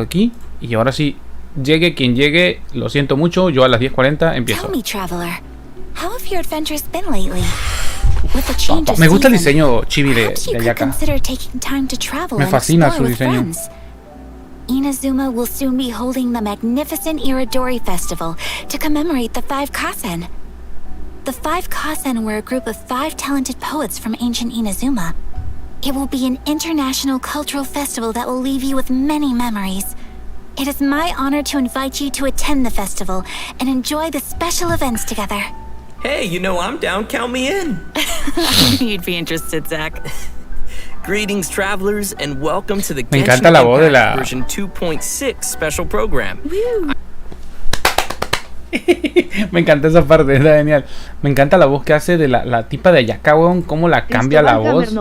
aquí y ahora sí, llegue quien llegue, lo siento mucho, yo a las 10:40 empiezo. Me gusta el diseño chibi de Ayaka. Me fascina su diseño. Inazuma will soon be holding the magnificent Iridori Festival to commemorate the 5 Kasen. The 5 Kasen were a group of 5 talented poets from ancient Inazuma. It will be an international cultural festival that will leave you with many memories. It is my honor to invite you to attend the festival and enjoy the special events together. Hey, you know I'm down, count me in. You'd be interested, Zach. Greetings, travelers, and welcome to the Me Genshin encanta la voz de Impact la... version 2.6 special program. Me encanta esa parte, está genial. Me encanta la voz que hace de la tipa de Ayaka, weón. Cómo la cambia la voz.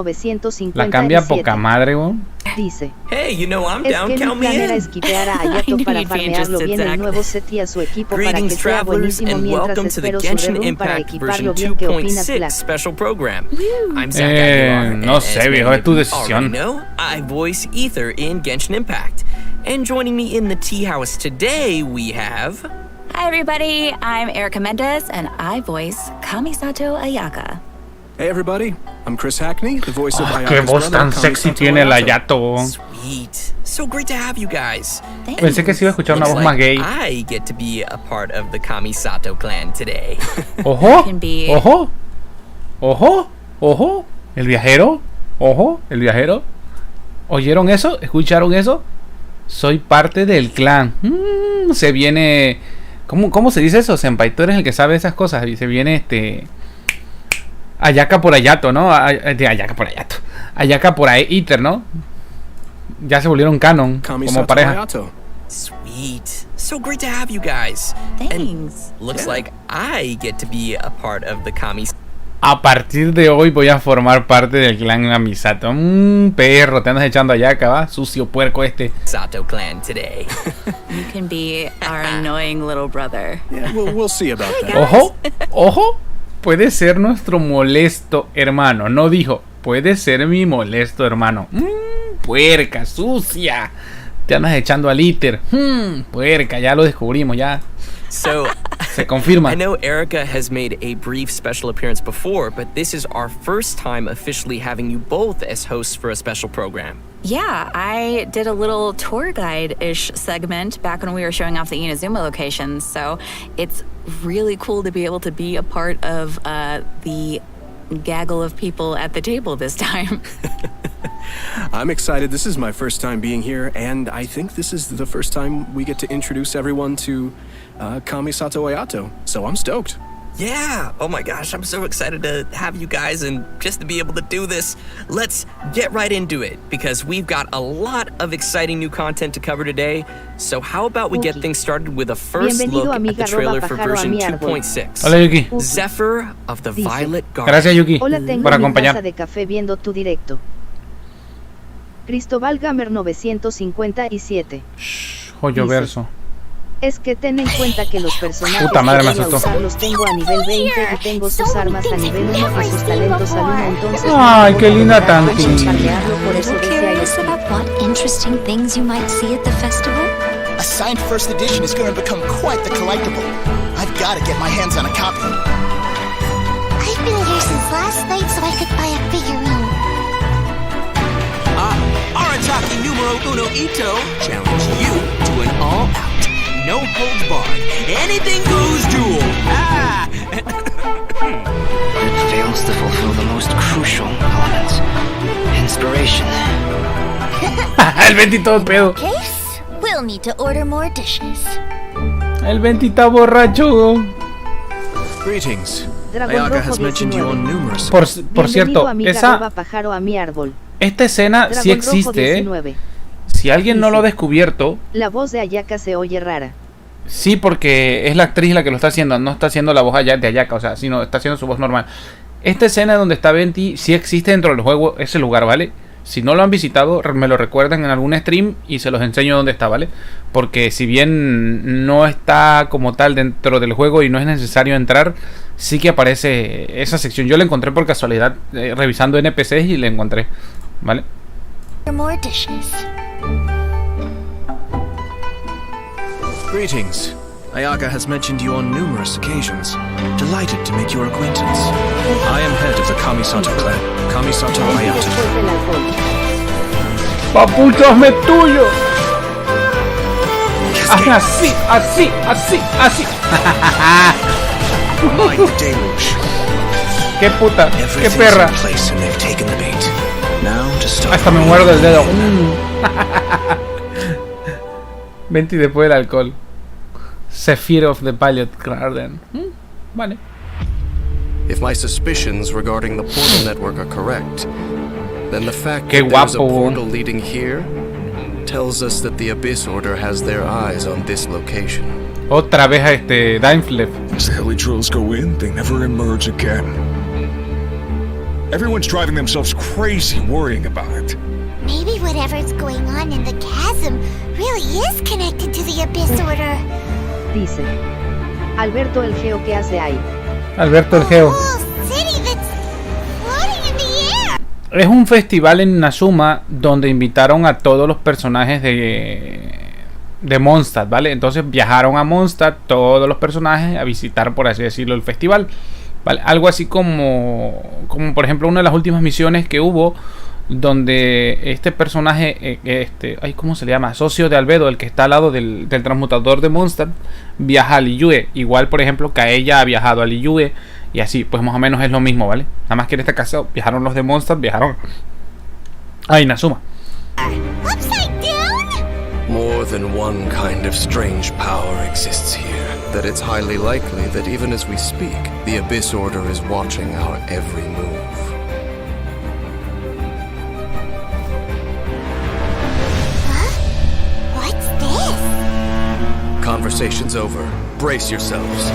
La cambia poca madre, weón. Dice, Hey, you know I'm es down, que mi count me plan era in. esquipear a Ayato para farmearlo bien el nuevo set y a su equipo para que Greetings, sea travelers, buenísimo and mientras welcome to the espero su Genshin rerun para Impact equiparlo version bien. ¿Qué opinas, 2.6 Black? special program. I'm Zach Aguilar, No sé, as viejo, many es tu of you decisión. already know, I voice Ether in Genshin Impact. And joining me in the tea house today, we have... Hi everybody, I'm Erica Mendez and I voice Kamisato Ayaka. Hey everybody, I'm Chris Hackney, the voice of Ayaka's Qué voz brother, tan sexy Kamisato tiene el Ayato. Ayato. Sweet. So great to have you guys. Pensé que se iba a escuchar una voz más gay. I get to be a part of the Kamisato clan today. Ojo, Can be- ojo, ojo, ojo. El viajero, ojo, el viajero. ¿Oyeron eso? ¿Escucharon eso? Soy parte del clan. Se viene... ¿Cómo se dice eso? Senpai, tú eres el que sabe esas cosas. Y se viene Ayaka por Ayato, ¿no? Ayaka por Ayato. Ayaka por Ether, ¿no? Ya se volvieron canon como Kamisato pareja. Ayato. Sweet. So great to have you guys. Thanks. And looks like I get to be a part of the Kamisato A partir de hoy voy a formar parte del clan Kamisato. Perro, te andas echando Ayaka, ¿va? Sucio puerco este. clan today. You can be our annoying little brother. Yeah, we'll see about that. Ojo, ojo. Puede ser nuestro molesto hermano. No dijo, puede ser mi molesto hermano. Puerca, sucia. Te andas echando al Ether. Puerca, ya lo descubrimos, ya. So, Se confirma. I know Erica has made a brief special appearance before, but this is our first time officially having you both as hosts for a special program. Yeah, I did a little tour guide-ish segment back when we were showing off the Inazuma locations, so it's really cool to be able to be a part of the gaggle of people at the table this time. I'm excited. This is my first time being here, and I think this is the first time we get to introduce everyone to Kamisato Ayato. So I'm stoked. Yeah! Oh my gosh, I'm so excited to have you guys and just to be able to do this. Let's get right into it, because we've got a lot of exciting new content to cover today. So how about we get things started with a first Bienvenido, look at the amiga, trailer arroba for pajaro a version mi árbol. 2.6. Hola, Yuki. Zephyr of the Dice, Violet Garden. Gracias, Yuki, Hola, tengo por mi taza acompañar. de café viendo tu directo. Cristóbal Gamer 957. Joyo Dice, verso. Es que ten en cuenta que los personajes Puta madre, me que voy a asustó. usar los tengo a nivel 20 y tengo sus armas a nivel 1 y sus talentos al 1, entonces Ay, no qué puedo linda lograr Tanti. bombardearlo, por eso decía Curious yo. about what interesting things you might see at the festival? A signed first edition is going to become quite the collectible. I've got to get my hands on a copy. I've been here since last night so I could buy a figurine. Arataki numero uno Ito challenge you to an all-out, no-holds-barred, anything-goes duel. It fails to fulfill the most crucial elements. Inspiration. El Venti todo pedo. Case, we'll need to order more dishes. El Venti está borracho. Greetings. Dragón Ayaka Rojo has mentioned you 19. on numerous... Por Bienvenido, cierto, amiga, esa arroba pajaro a mi árbol. esta escena Dragón sí existe, Rojo 19. Si alguien no lo ha descubierto, La voz de Ayaka se oye rara. sí, porque es la actriz la que lo está haciendo, no está haciendo la voz de Ayaka, o sea, sino está haciendo su voz normal. Esta escena donde está Venti sí existe dentro del juego, ese lugar, ¿vale? Si no lo han visitado, me lo recuerdan en algún stream y se los enseño dónde está, ¿vale? Porque si bien no está como tal dentro del juego y no es necesario entrar, sí que aparece esa sección. Yo la encontré por casualidad, revisando NPCs y la encontré, ¿vale? More dishes. Greetings. Ayaka has mentioned you on numerous occasions. Delighted to make your acquaintance. I am head of the Kamisato clan, Kamisato Ayato. Después del alcohol. ¡Papucho, hazme tuyo! Hazme así, así, así, así. Mind the deluge. ¡Qué puta! ¡Qué Everything's perra! in place and they've taken the bait. Now to start. Hasta me muerdo el dedo. 20 después del alcohol. Sephiroth of the Pilot Garden. Vale. If my suspicions regarding the portal network are correct, then the fact Qué that there's a guapo. portal leading here tells us that the Abyss Order has their eyes on this location. Otra vez a este Daimflef. As the heli drills go in, they never emerge again. Everyone's driving themselves crazy worrying about it. Maybe whatever's going on in the chasm really is connected to the Abyss Order. Dice. Alberto el Geo, ¿qué hace ahí? Alberto el Geo. Whole city that's floating in the air. Es un festival en Inazuma donde invitaron a todos los personajes de Mondstadt, ¿vale? Entonces viajaron a Mondstadt todos los personajes a visitar, por así decirlo, el festival, ¿vale? Algo así como por ejemplo una de las últimas misiones que hubo, donde este personaje, ay, ¿cómo se le llama? Socio de Albedo, el que está al lado del transmutador de Mondstadt, viaja a Liyue. Igual, por ejemplo, que ella ha viajado a Liyue. Y así, pues más o menos es lo mismo, ¿vale? Nada más que en este caso viajaron los de Mondstadt, viajaron a Inazuma. Upside down? More than one kind of strange power exists here, that it's highly likely that even as we speak, the Abyss Order is watching our every move. What's this? Conversation's over. Brace yourselves.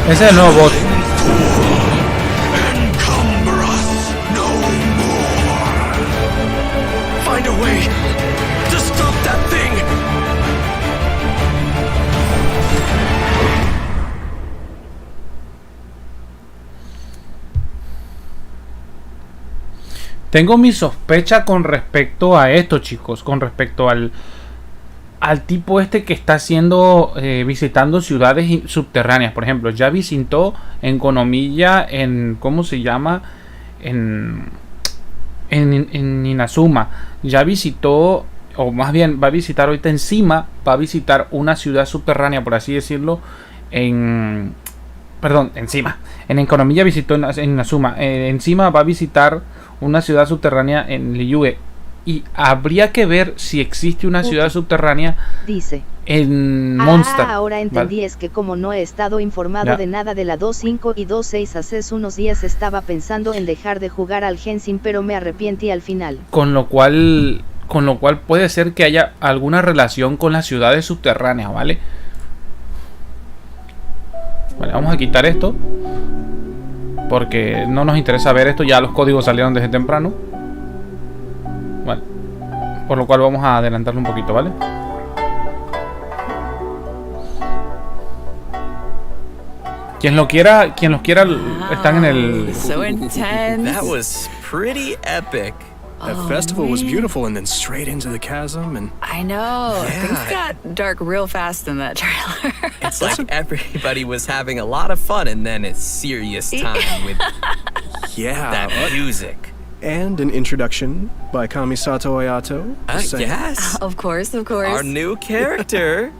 Ese es el nuevo bot. Encumber us no more. Find a way to stop that thing! Tengo mi sospecha con respecto a esto, chicos. Con respecto al tipo este que está haciendo, visitando ciudades subterráneas. Por ejemplo, ya visitó en Konomiya, en, ¿cómo se llama? En Inazuma. Ya visitó, o más bien va a visitar ahorita en Sima. Va a visitar una ciudad subterránea, por así decirlo, en Sima. En Konomiya visitó en Inazuma. En Sima va a visitar una ciudad subterránea en Liyue. Y habría que ver si existe una ciudad subterránea, dice, en Mondstadt. Ahora entendí, vale. Es que como no he estado informado Ya. de nada de la 2.5 y 2.6 hace unos días estaba pensando en dejar de jugar al Gensin, pero me arrepentí al final. Con lo cual puede ser que haya alguna relación con las ciudades subterráneas, ¿vale? Vale, vamos a quitar esto, porque no nos interesa ver esto. Ya los códigos salieron desde temprano. Vale. Por lo cual vamos a adelantarlo un poquito, ¿vale? Quien los quiera están en el... So intense. That was pretty epic. That festival was beautiful, and then straight into the chasm, and I know. Yeah. Things got dark real fast in that trailer. It's like everybody was having a lot of fun, and then it's serious time with yeah, that music. and an introduction by Kamisato Ayato. Yes. Of course, of course. Our new character.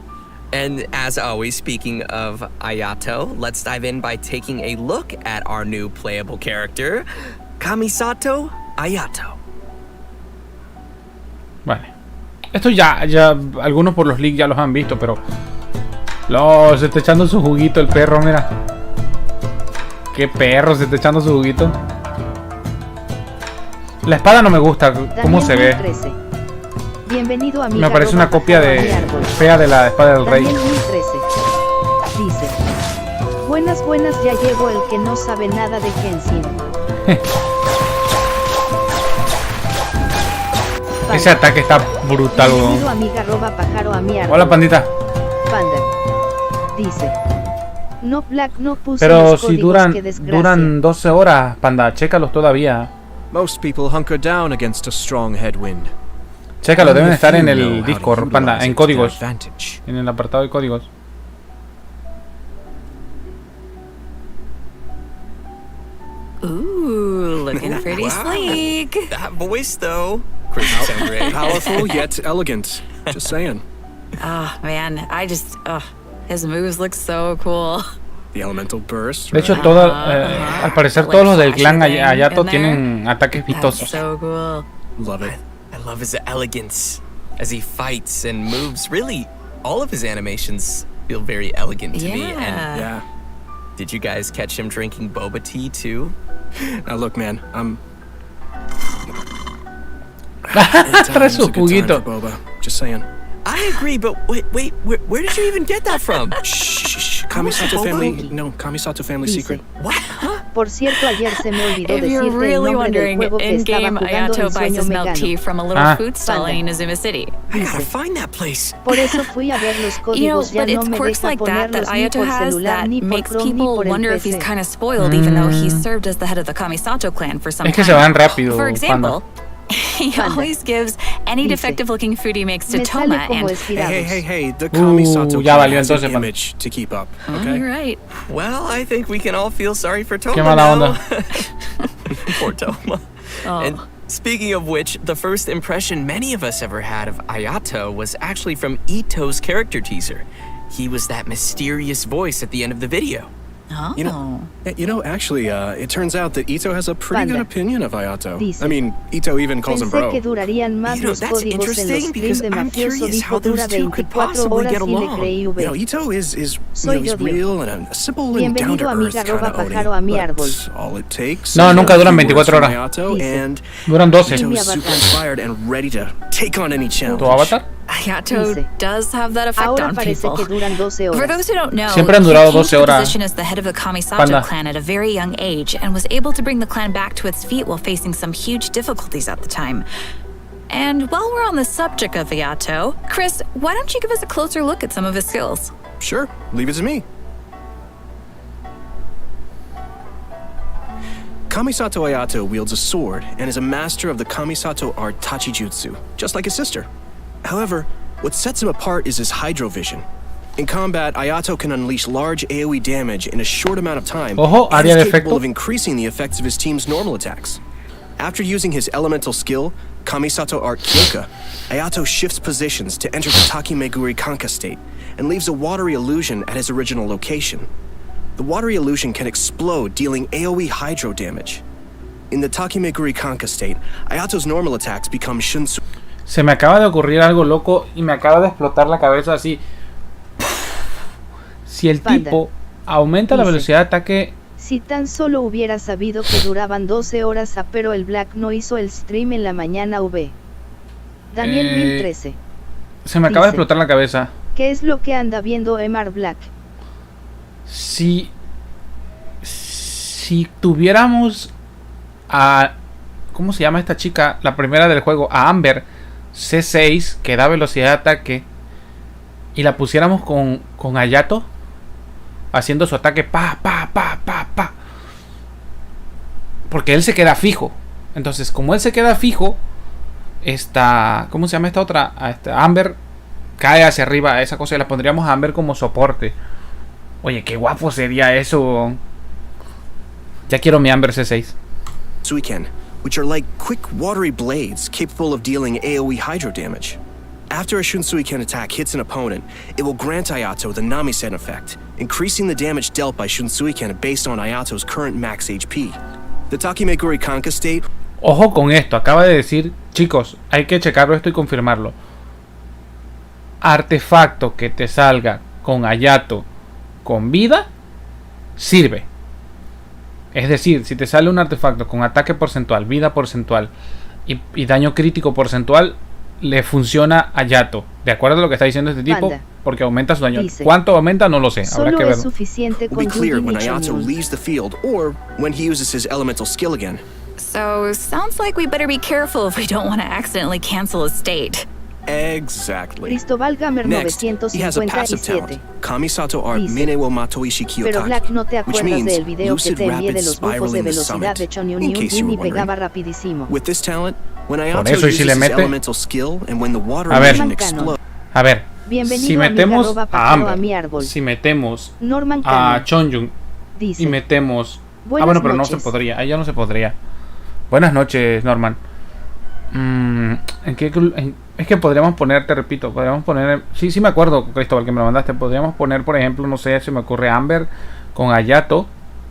And as always, speaking of Ayato, let's dive in by taking a look at our new playable character, Kamisato Ayato. Vale. Esto ya algunos por los leaks ya los han visto, pero... se está echando su juguito el perro, mira. Qué perro, se está echando su juguito. La espada no me gusta, cómo se ve. 13. Bienvenido a mi Me parece una copia fea de la espada del rey. 2013. Dice: buenas, ya llegó el que no sabe nada de Gensin. Ese ataque está brutal, weón. Bienvenido amiga pajaro a mi árbol. Hola, pandita. Panda. Dice: no Black no puso Pero los si códigos, qué desgracia. duran 12 horas, panda, chécalos todavía. Most people hunker down against a strong headwind. Chécalo, deben estar en el Discord, panda, en códigos. En el apartado de códigos. Ooh, looking pretty Wow. sleek. That voice, though. Chris, you sound great. Powerful yet elegant. Just saying. Oh, man. His moves look so cool. The elemental burst. De hecho, right? al parecer todos los del clan Ayato tienen ataques vistosos. So cool. Love it. I love his elegance as he fights and moves. Really, all of his animations feel very elegant to me. And Yeah. did you guys catch him drinking boba tea too? Now look, man, Trae su juguito. Boba. Just saying. I agree, but wait, where did you even get that from? Shh. Kamisato family. No, Kamisato family secret. What? Por cierto, ayer se me olvidó If you're decirte el really nombre del wondering, juego que estaba in-game jugando Ayato en buys Sueño his milk Megano. tea from a little food stall in Inazuma City. I gotta find that place. Por eso fui a ver los You know, códigos, ya but no it's me quirks deja like that ponerlos ni Ayato por has celular, that ni por makes Chrome, ni people por el wonder if he's PC. kind of spoiled, even though he served as the head of the Kamisato clan for some Es que time. se van rápido, For example, panda. he always gives any defective-looking food he makes to Me sale Toma, como and espirados. Hey, the Kamisato ya clan valió has an entonces, image to keep up, you're okay? right. Well, I think we can all feel sorry for Toma Qué mala now. onda. Poor Toma. And speaking of which, the first impression many of us ever had of Ayato was actually from Ito's character teaser. He was that mysterious voice at the end of the video. Oh. You know, actually, it turns out that Ito has a pretty Panda. good opinion of Ayato. Dice. I mean, Ito even calls him Pensé bro. que durarían más You know, los that's códigos en los interesting because streams de I'm mafioso, curious how dijo those dura two could 24 possibly horas get y le along. creí You know, V. Ito is Soy he's yo, Dios. real and a simple and Bienvenido, down-to-earth amiga, kind arroba of pajaro a mi Odin. árbol. But all it takes No, is nunca a duran few 24 words from horas. Ayato, Dice. and Duran 12. Ito Mi is super avatar. inspired and ready to take on any challenge. ¿Tu avatar? Ayato Dice. does have that effect Ahora on parece people. que duran 12 For horas. those who don't know, Siempre han durado he came 12 to the horas. position as the head of the Kamisato Panda. clan at a very young age and was able to bring the clan back to its feet while facing some huge difficulties at the time. And while we're on the subject of Ayato, Chris, why don't you give us a closer look at some of his skills? Sure, leave it to me. Kamisato Ayato wields a sword and is a master of the Kamisato art Tachijutsu, just like his sister. However, what sets him apart is his hydrovision. In combat, Ayato can unleash large AoE damage in a short amount of time, Ojo, and área is de capable efecto. of increasing the effects of his team's normal attacks. After using his elemental skill, Kamisato Art Kyoka, Ayato shifts positions to enter the Takimeguri Kanka state and leaves a watery illusion at his original location. The watery illusion can explode, dealing AoE hydro damage. In the Takimeguri Kanka state, Ayato's normal attacks become Shunsu. Se me acaba de ocurrir algo loco y me acaba de explotar la cabeza así. Si el Panda. tipo aumenta la Dice. velocidad de ataque. Si tan solo hubiera sabido que duraban 12 horas, pero el Black no hizo el stream en la mañana V. Daniel 1013. Se me acaba de Dice. explotar la cabeza. ¿Qué es lo que anda viendo Emar Black? Si tuviéramos a... ¿Cómo se llama esta chica? La primera del juego, a Amber C6, que da velocidad de ataque, y la pusiéramos con Ayato, haciendo su ataque pa. Porque él se queda fijo. Entonces, como él se queda fijo, ¿cómo se llama esta otra? Amber cae hacia arriba. Esa cosa, y la pondríamos a Amber como soporte. Oye, qué guapo sería eso. Ya quiero mi Amber C6. Suiken, which are like quick watery blades capable of dealing AoE hydro damage. After a Shunsuiken attack hits an opponent, it will grant Ayato the Namisen effect, increasing the damage dealt by Shunsuiken based on Ayato's current max HP. The Takimeguri Kanka state. Ojo con esto, acaba de decir, chicos, hay que checarlo esto y confirmarlo. Artefacto que te salga con Ayato con vida, sirve. Es decir, si te sale un artefacto con ataque porcentual, vida porcentual y daño crítico porcentual, le funciona a Ayato. De acuerdo a lo que está diciendo este tipo, Panda. porque aumenta su daño. Dice. ¿Cuánto aumenta? No lo sé, habrá Solo que es verlo. suficiente Will con be clear Yujin when y Ayato Chongyun. leaves the field or when he uses his elemental skill again. So, sounds like we better be careful if we don't want to accidentally cancel a state. Exactly. Cristobal Gamer Next, he has a passive 957. talent, Kamisato Art Dice. Mine wo Matoishi Pero Black, ¿no te Kyotaki, which acuerdas means del video que lucid te envié rapid de los bufos de spiraling the velocidad summit, de Chongyun in case you y were pegaba wondering. rapidísimo? With this talent, When Por Ayato eso, y si uses le his mete... elemental skill, and when the water A ver. illusion explodes. A ver, Bienvenido si a mi metemos arroba a pajaro a mi Amber, árbol. si metemos Norman a Cano Chonjun dice: y metemos... Buenas bueno, pero no se noches. podría, ahí ya no se podría. Buenas noches, Norman. Es que podríamos poner, te repito, podríamos poner... Sí me acuerdo, Cristóbal, que me lo mandaste. Podríamos poner, por ejemplo, no sé, se me ocurre Amber con Ayato.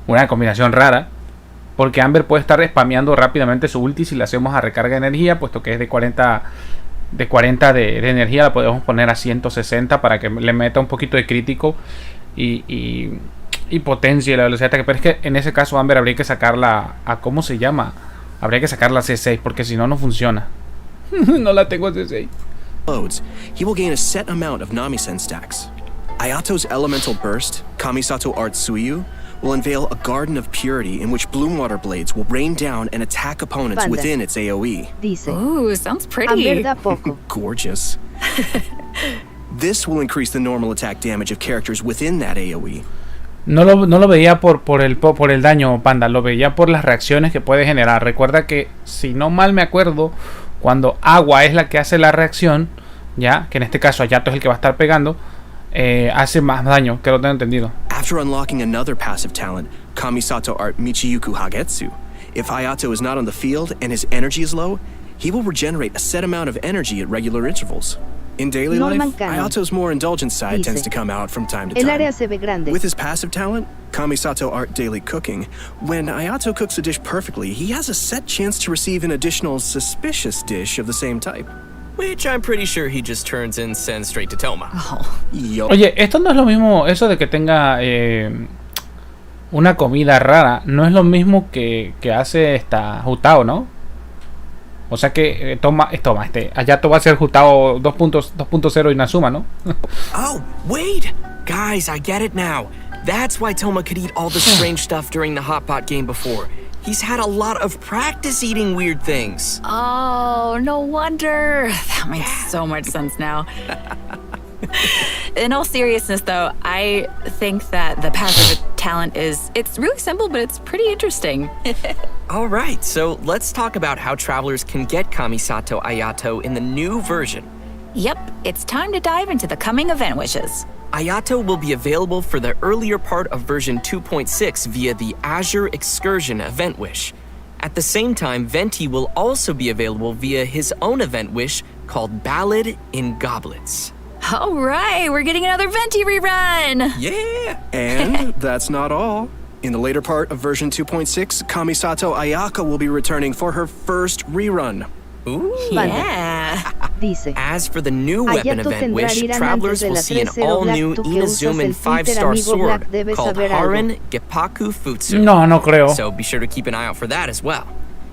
Una combinación rara. Porque Amber puede estar spameando rápidamente su ulti si le hacemos a recarga de energía, puesto que es de 40 de energía. La podemos poner a 160 para que le meta un poquito de crítico y potencie la velocidad de ataque. Pero es que en ese caso Amber habría que sacarla a... ¿cómo se llama? Habría que sacarla a C6 porque si no, no funciona. No la tengo a C6. He will gain a set amount of Namisen stacks. Ayato's elemental burst, Kamisato Ayato, will unveil a garden of purity in which bloom water blades will rain down and attack opponents Panda. within its AoE. Dice: Ooh, sounds pretty. Amber da poco. Gorgeous. This will increase the normal attack damage of characters within that AoE. No lo veía por el daño, Panda. Lo veía por las reacciones que puede generar. Recuerda que, si no mal me acuerdo, cuando agua es la que hace la reacción, ya, que en este caso Ayato es el que va a estar pegando, hace más daño, que lo tengo entendido. After unlocking another passive talent, Kamisato miHoYo Hagetsu, if Ayato is not on the field and his energy is low, he will regenerate a set amount of energy at regular intervals. In daily Norman life, Cano Ayato's more indulgent side dice: tends to come out from time to El time. área se ve grande. With his passive talent, Kamisato Daily Cooking, when Ayato cooks a dish perfectly, he has a set chance to receive an additional suspicious dish of the same type. Which I'm pretty sure he just turns and sends straight to Toma. Yup. Oye, esto no es lo mismo, eso de que tenga una comida rara, no es lo mismo que hace esta Jutao, ¿no? O sea que Ayato va a ser Jutao 2.0 Inazuma, ¿no? Oh, wait! Guys, I get it now. That's why Toma could eat all the strange stuff during the hot pot game before. He's had a lot of practice eating weird things. Oh, no wonder. That makes so much sense now. In all seriousness, though, I think that the passive talent it's really simple, but it's pretty interesting. All right, so let's talk about how travelers can get Kamisato Ayato in the new version. Yep, it's time to dive into the coming event wishes. Ayato will be available for the earlier part of version 2.6 via the Azure Excursion event wish. At the same time, Venti will also be available via his own event wish called Ballad in Goblets. All right, we're getting another Venti rerun! Yeah! And that's not all. In the later part of version 2.6, Kamisato Ayaka will be returning for her first rerun. Ooh. Yeah! Dice: As for the new weapon Ayato event tendrá wish, irán travelers antes de will las see an 3:0 all-new Black, tú que usas Inazuman el Twitter, 5-star amigo sword Black, debes called saber algo. Haran Geppaku Futsu. No creo. So be sure to keep an eye out for that as well.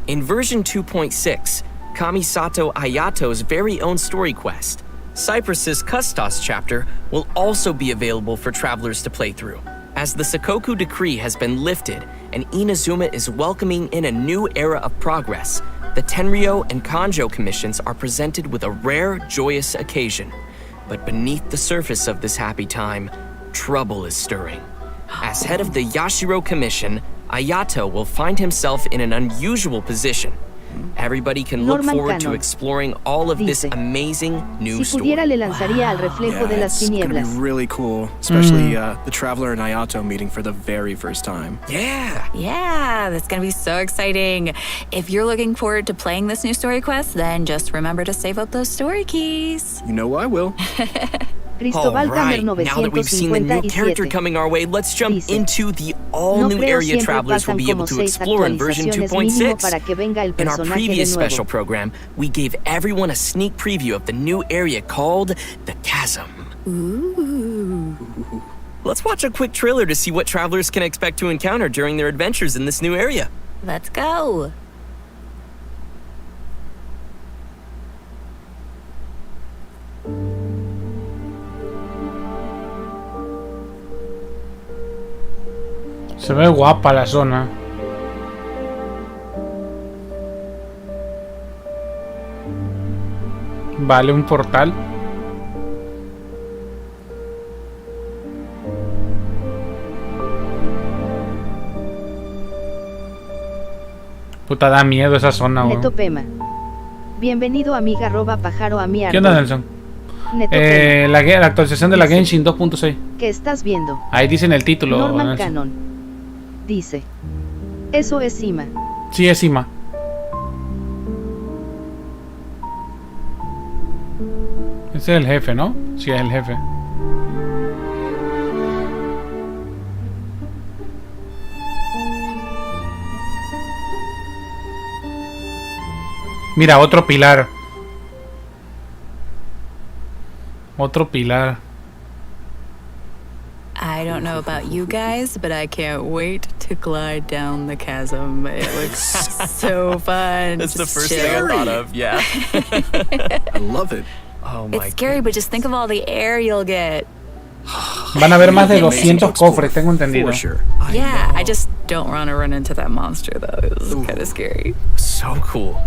In version 2.6, Kamisato Ayato's very own story quest, Cypress's Custos chapter, will also be available for travelers to play through. As the Sakoku decree has been lifted and Inazuma is welcoming in a new era of progress, the Tenryo and Kanjo commissions are presented with a rare, joyous occasion. But beneath the surface of this happy time, trouble is stirring. As head of the Yashiro Commission, Ayato will find himself in an unusual position. Everybody can look Norman forward to Cano exploring all of this dice: amazing new Si pudiera story. le lanzaría al reflejo de las It's gonna tinieblas. be really cool, especially the Traveler and Ayato meeting for the very first time. Yeah! Yeah, that's gonna be so exciting. If you're looking forward to playing this new story quest, then just remember to save up those story keys. You know I will. Cristóbal All right, Gamer now that we've seen the new character 957 coming our way, let's jump dice: into the No all-new creo area siempre travelers will pasan be como able to 6 explore in version actualizaciones mínimo 2.6. para que venga el In our personaje previous de nuevo. special program, we gave everyone a sneak preview of the new area called the Chasm. Ooh. Let's watch a quick trailer to see what travelers can expect to encounter during their adventures in this new area. Let's go. Se ve guapa la zona. Vale, un portal. Puta, da miedo esa zona, weón. Netopema Bienvenido amiga pajaro a mi ¿Qué onda, Nelson? La actualización de la Genshin 2.6. ¿Qué estás viendo? Ahí dice en el título. Norman Nelson. Canon. Dice. Eso es Sima. Sí, es Sima. Ese es el jefe, ¿no? Sí, es el jefe. Mira, otro pilar. Otro pilar. I don't know about you guys, but I can't wait to glide down the chasm. It looks so fun. That's the Just first chill. thing I thought of, yeah. I love it. Oh my It's scary, but just think of all the air you'll get. Van a haber más de 200 cofres, tengo entendido. For sure. Yeah, I just don't want to run into that monster though. It's kind of scary. So cool.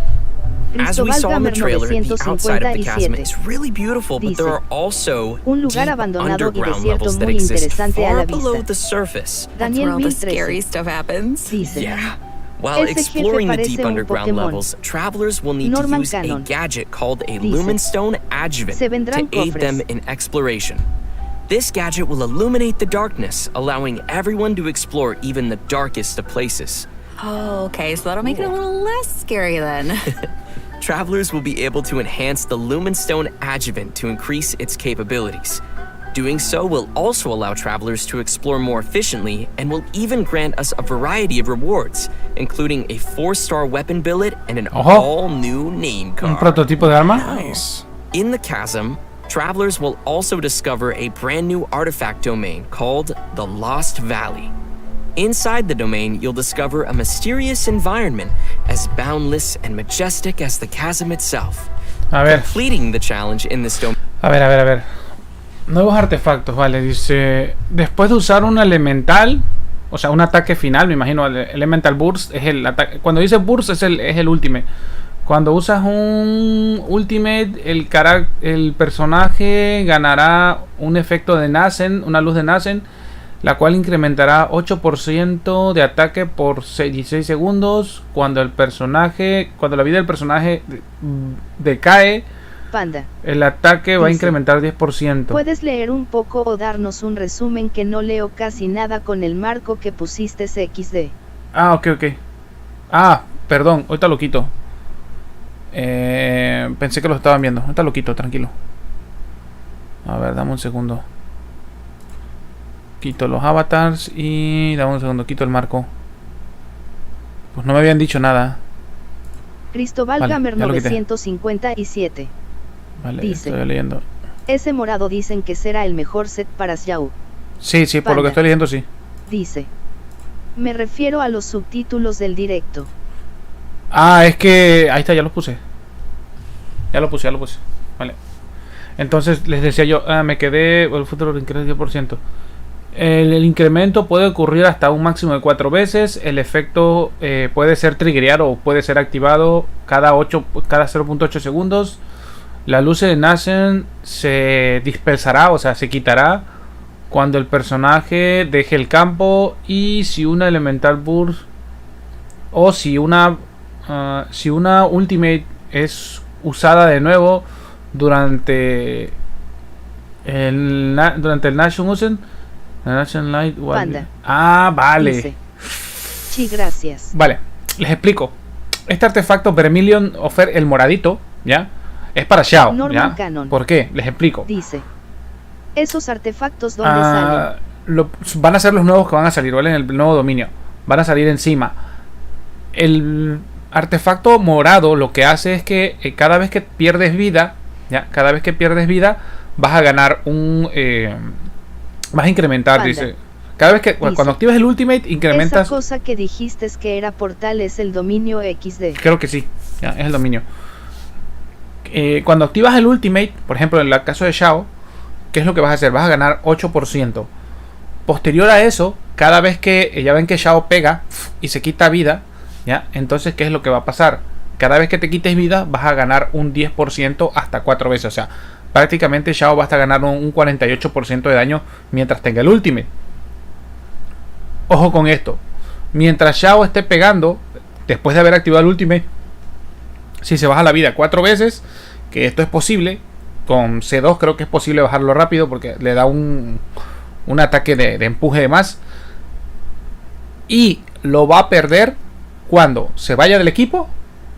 As we saw in the trailer, the outside of the chasm 957 is really beautiful, but there are also Un lugar deep abandonado y underground desierto levels that muy exist interesante a far la below vista. the surface. That's Daniel where all the 1013 scary stuff happens. dice. Yeah. While Ese jefe exploring the parece deep un underground Pokémon. levels, travelers will need Norman to use a Canon. gadget called a Dice. Lumenstone Adjuvant Se to vendrán aid cofres. them in exploration. This gadget will illuminate the darkness, allowing everyone to explore even the darkest of places. Oh, okay, so that'll make it a little less scary then. Travelers will be able to enhance the Lumenstone Adjuvant to increase its capabilities. Doing so will also allow travelers to explore more efficiently and will even grant us a variety of rewards, including a 4-star weapon billet and an all-new name Un card. prototipo de arma. Nice. In the chasm, travelers will also discover a brand new artifact domain called the Lost Valley. Inside the domain, you'll discover a mysterious environment as boundless and majestic as the chasm itself. A ver, Completing the challenge in this domain. a ver. Nuevos artefactos, vale. Dice, después de usar un elemental, o sea, un ataque final, me imagino, el Elemental Burst es el ataque. Cuando dice Burst es el ultimate. Cuando usas un ultimate, el personaje ganará un efecto de Nasen, una luz de Nasen, la cual incrementará 8% de ataque por 16 segundos. Cuando la vida del personaje decae, Panda. el ataque va a Dice, incrementar 10%. ¿Puedes leer un poco o darnos un resumen que no leo casi nada con el marco que pusiste XD? Ah, ok. Ah, perdón, ahorita lo quito. Pensé que lo estaban viendo. Ahorita lo quito, tranquilo. A ver, dame un segundo. Quito los avatars y dame un segundo, quito el marco. Pues no me habían dicho nada. Cristóbal Vale, Gamer ya lo quité. 957. Vale, Dice. estoy leyendo. Ese morado dicen que será el mejor set para Xiao. Sí, por lo que Panda. estoy leyendo, sí. Dice. Me refiero a los subtítulos del directo. Ah, es que... Ahí está, ya los puse. Ya lo puse. Vale. Entonces, les decía yo, me quedé... El futuro incremento 10%. El incremento puede ocurrir hasta un máximo de 4 veces. El efecto puede ser triggereado o puede ser activado cada 0.8 segundos. La luz de Nasen se dispersará, o sea, se quitará cuando el personaje deje el campo. Y si una Elemental Burst o si una Ultimate es usada de nuevo durante el Nation Light. Panda. Ah, vale. Dice. Sí, gracias. Vale, les explico. Este artefacto Vermilion Offer, el moradito, ¿ya? Es para Xiao, Norman ¿ya? Canon. ¿Por qué? Les explico. Dice. Esos artefactos ¿dónde salen? Van a ser los nuevos que van a salir, ¿vale? En el nuevo dominio. Van a salir encima. El artefacto morado lo que hace es que cada vez que pierdes vida, ¿ya? Cada vez que pierdes vida, vas a ganar un... vas a incrementar, Panda. dice. Cada vez que... Dice. Cuando activas el Ultimate, incrementas... Esa cosa que dijiste es que era portal es el dominio XD. Creo que sí, ya, es el dominio. Cuando activas el Ultimate, por ejemplo, en el caso de Xiao, ¿qué es lo que vas a hacer? Vas a ganar 8%. Posterior a eso, cada vez que ya ven que Xiao pega y se quita vida, ¿ya? Entonces, ¿qué es lo que va a pasar? Cada vez que te quites vida, vas a ganar un 10% hasta 4 veces. O sea, prácticamente Xiao va a estar ganando un 48% de daño mientras tenga el Ultimate. Ojo con esto. Mientras Xiao esté pegando, después de haber activado el Ultimate, Si se baja la vida 4 veces, que esto es posible, con C2 creo que es posible bajarlo rápido porque le da un ataque de empuje de más. Y lo va a perder cuando se vaya del equipo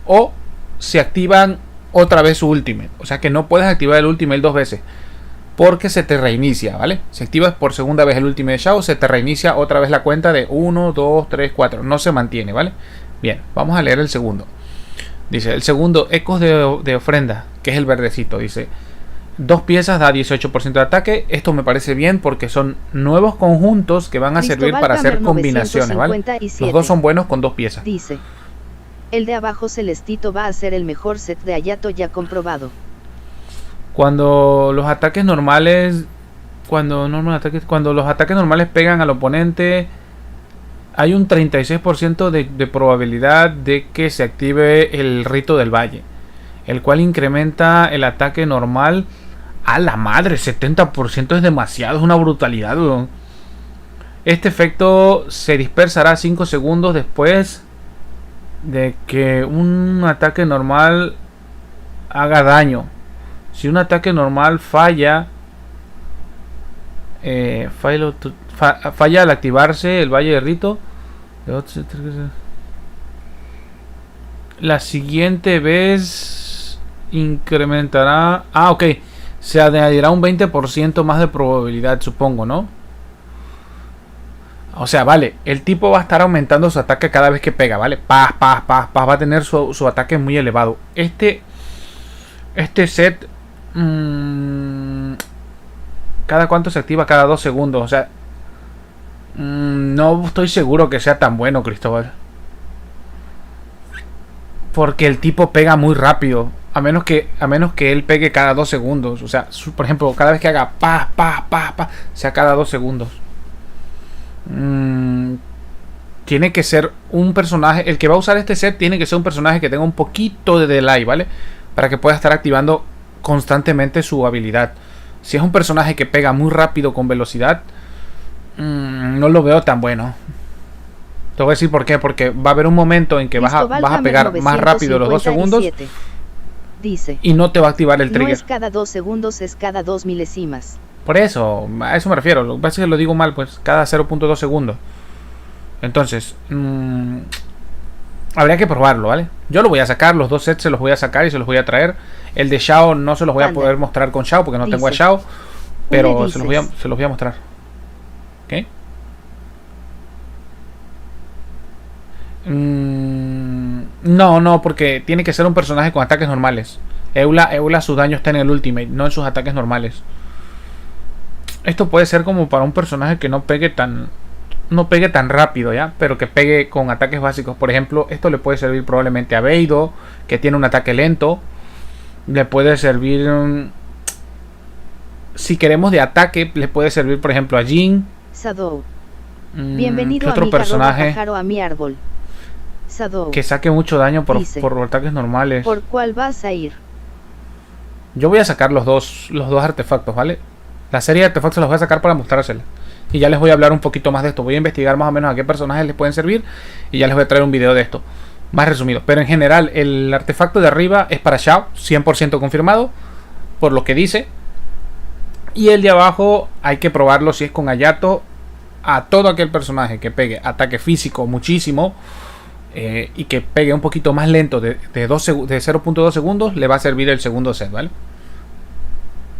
o se activan otra vez su ultimate. O sea que no puedes activar el ultimate 2 veces porque se te reinicia, ¿vale? Si activas por segunda vez el ultimate de Xiao, se te reinicia otra vez la cuenta de 1, 2, 3, 4. No se mantiene, ¿vale? Bien, vamos a leer el segundo. Dice, el segundo, ecos de ofrenda, que es el verdecito. Dice, 2 piezas da 18% de ataque. Esto me parece bien porque son nuevos conjuntos que van a servir para hacer combinaciones, ¿vale? Los dos son buenos con 2 piezas. Dice, el de abajo celestito va a ser el mejor set de Ayato ya comprobado. Cuando los ataques normales pegan al oponente, hay un 36% de probabilidad de que se active el rito del valle, el cual incrementa el ataque normal. A la madre, 70% es demasiado, es una brutalidad, bro. Este efecto se dispersará 5 segundos después de que un ataque normal haga daño. Si un ataque normal falla al activarse el valle de rito, la siguiente vez incrementará. Ok, se añadirá un 20% más de probabilidad, supongo, ¿no? O sea, vale, el tipo va a estar aumentando su ataque cada vez que pega, ¿vale? Va a tener su ataque muy elevado. Este set, ¿cada cuánto se activa? Cada 2 segundos. O sea, no estoy seguro que sea tan bueno, Cristóbal. Porque el tipo pega muy rápido. A menos que él pegue cada 2 segundos. O sea, por ejemplo, cada vez que haga sea cada 2 segundos. Tiene que ser un personaje. El que va a usar este set tiene que ser un personaje que tenga un poquito de delay, ¿vale? Para que pueda estar activando constantemente su habilidad. Si es un personaje que pega muy rápido con velocidad, no lo veo tan bueno. Te voy a decir por qué. Porque va a haber un momento en que vas a pegar más rápido los 2 segundos. Dice, y no te va a activar el trigger. No es cada 2 segundos, es cada 2 milésimas. Por eso, a eso me refiero. Lo que pasa es que lo digo mal, pues cada 0.2 segundos. Entonces, habría que probarlo, ¿vale? Yo lo voy a sacar, los 2 sets se los voy a sacar y se los voy a traer. El de Xiao no se los voy a poder mostrar con Xiao porque no tengo a Xiao. Pero se los voy a mostrar. ¿Qué? No, porque tiene que ser un personaje con ataques normales. Eula su daño está en el ultimate, no en sus ataques normales. Esto puede ser como para un personaje que no pegue tan rápido, ¿ya? Pero que pegue con ataques básicos. Por ejemplo, esto le puede servir probablemente a Beido, que tiene un ataque lento. Le puede servir, si queremos de ataque, le puede servir por ejemplo a Jin. Sadou. Bienvenido ¿qué otro personaje pajaro a mi árbol. Sadou. Que saque mucho daño por ataques normales. ¿Por cuál vas a ir? Yo voy a sacar los dos artefactos, ¿vale? La serie de artefactos los voy a sacar para mostrárselos. Y ya les voy a hablar un poquito más de esto. Voy a investigar más o menos a qué personajes les pueden servir. Y ya les voy a traer un video de esto más resumido. Pero en general el artefacto de arriba es para Xiao, 100% confirmado, por lo que dice. Y el de abajo hay que probarlo si es con Ayato. A todo aquel personaje que pegue ataque físico muchísimo y que pegue un poquito más lento de 0.2 segundos, le va a servir el segundo set, ¿vale?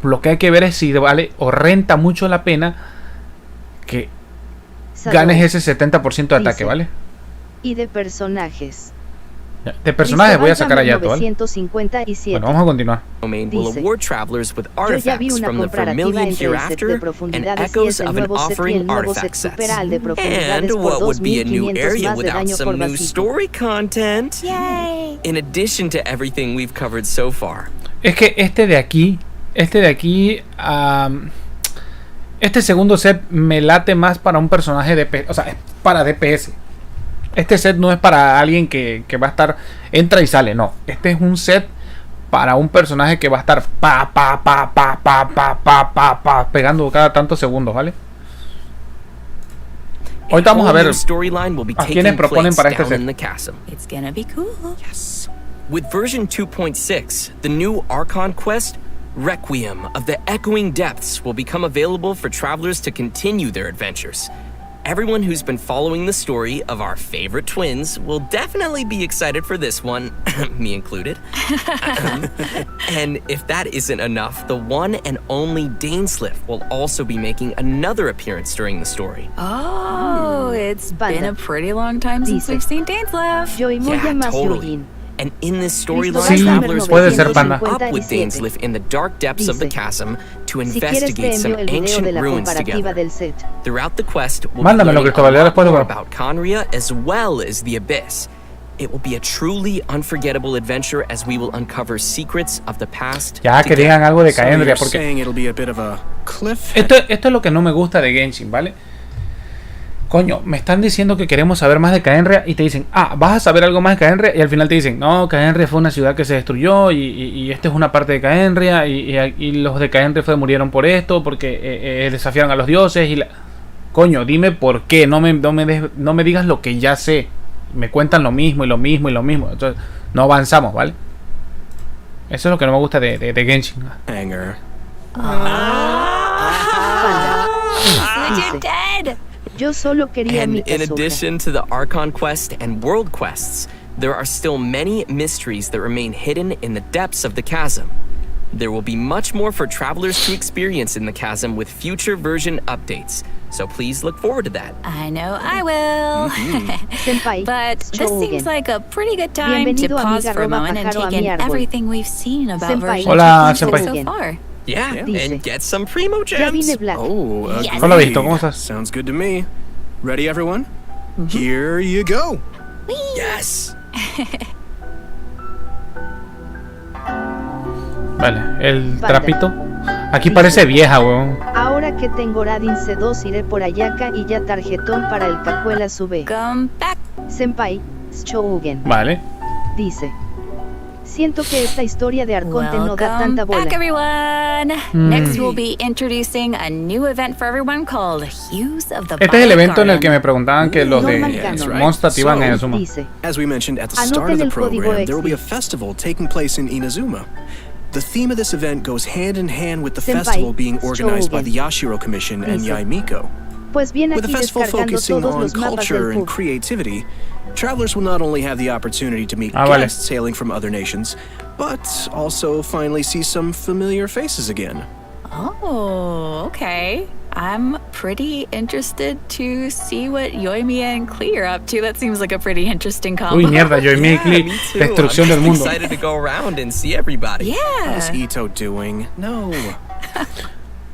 Lo que hay que ver es si vale o renta mucho la pena que ganes ese 70% de ataque, ¿vale? Y de personajes. De personajes voy a sacar a Ayato, ¿vale? 957. Bueno, vamos a continuar. Will award travelers with artifacts from the Vermilion Hereafter and echoes of an offering artifact sets. And what would be a new area without some new story content? Yay! In addition to everything we've covered so far. Es que este de aquí, este segundo set me late más para un personaje de, o sea, es para DPS. Este set no es para alguien que va a estar, entra y sale, no. Este es un set para un personaje que va a estar pegando cada tantos segundos, ¿vale? Ahorita vamos a ver a quiénes proponen para este set. With version 2.6, the new Archon quest, Requiem of the Echoing Depths, will become available for travelers to continue their adventures. Everyone who's been following the story of our favorite twins will definitely be excited for this one, me included. And if that isn't enough, the one and only Dainsliff will also be making another appearance during the story. Oh, it's been a pretty long time since we've seen Dainsliff. Yeah, totally. And in this storyline, Sí, travelers puede will ser, team Panda. up with Dainsliff in the dark depths of the chasm to investigate some ancient ruins together. Throughout the quest, we'll be Mándamelo, learning Cristóbal, ya a lot después lo more veo. about Conria as well as the Abyss. It will be a truly unforgettable adventure as we will uncover secrets of the past. Ya que digan algo de So Caendria, you're porque saying it'll be a bit of a cliff? esto es lo que no me gusta de Genshin, ¿vale? Coño, me están diciendo que queremos saber más de Caendria y te dicen, vas a saber algo más de Caendria, y al final te dicen, no, Caendria fue una ciudad que se destruyó y esta es una parte de Caendria y los de Caendria murieron por esto, porque desafiaron a los dioses y Coño, dime por qué, no me digas lo que ya sé. Me cuentan lo mismo y lo mismo y lo mismo. Entonces, no avanzamos, ¿vale? Eso es lo que no me gusta de Genshin. Anger. You're dead. Yo solo quería mi And in Kazuha. addition to the Archon quest and world quests, there are still many mysteries that remain hidden in the depths of the chasm. There will be much more for travelers to experience in the chasm with future version updates, so please look forward to that. I know I will. Senpai, But this seems like a pretty good time to Bienvenido, pause amiga, for a arroba moment and pajaro, take in a mi árbol. everything we've seen about Senpai, version Hola, 2.6 senpai. so far. Yeah, Dice. and get some primo Ya vine gems. Black. Oh, Yes. Hola, Víctor, ¿cómo estás? Sounds good to me. Ready, everyone? Here you go. Yes. Vale, el Panda. trapito. Aquí parece vieja, weón. Ahora que tengo Radin C2 iré por Ayaka y ya tarjetón para el Cajuela sube. Come back. Senpai, Shougen. Vale. Dice. Siento que esta historia de Arconte no da Welcome tanta bola. back, everyone. Next, we'll be introducing a new event for everyone called Hues of the Este es el evento en el Garden. que me preguntaban que los Normal de canon. Mondstadt iban en So, Inazuma. Dice. As we mentioned at the start Anoten of the el código program, there will be a XD. festival taking place in Inazuma. The theme of this event goes hand in hand with the Senpai, festival being organized by Shougen. the Yashiro Commission and Dice. Yaimiko. Pues bien With the aquí festival descargando focusing todos on los mapas culture del and pub. creativity, travelers will not only have the opportunity to meet Vale. guests hailing from other nations, but also finally see some familiar faces again. Oh, okay. I'm pretty interested to see what Yoimi and Klee are up to. That seems like a pretty interesting combo. Uy, mierda, yo y Yeah, Mikli, me too. destrucción I'm del just mundo. excited to go around and see everybody. How's Yeah. Ito doing? No.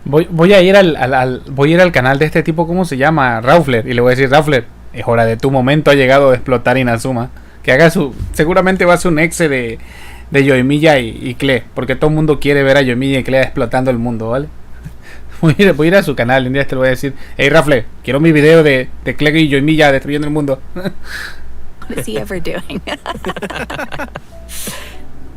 Voy a ir al canal de este tipo, ¿cómo se llama? Raufler, y le voy a decir, Raufler, es hora de tu momento, ha llegado de explotar Inazuma. Que haga seguramente va a ser un exe de Yoimiya y Klee, porque todo el mundo quiere ver a Yoimiya y Klee explotando el mundo, ¿vale? Voy a ir a su canal, un día te lo voy a decir, hey Raufler, quiero mi video de Klee y Yoimiya destruyendo el mundo. What is he ever doing?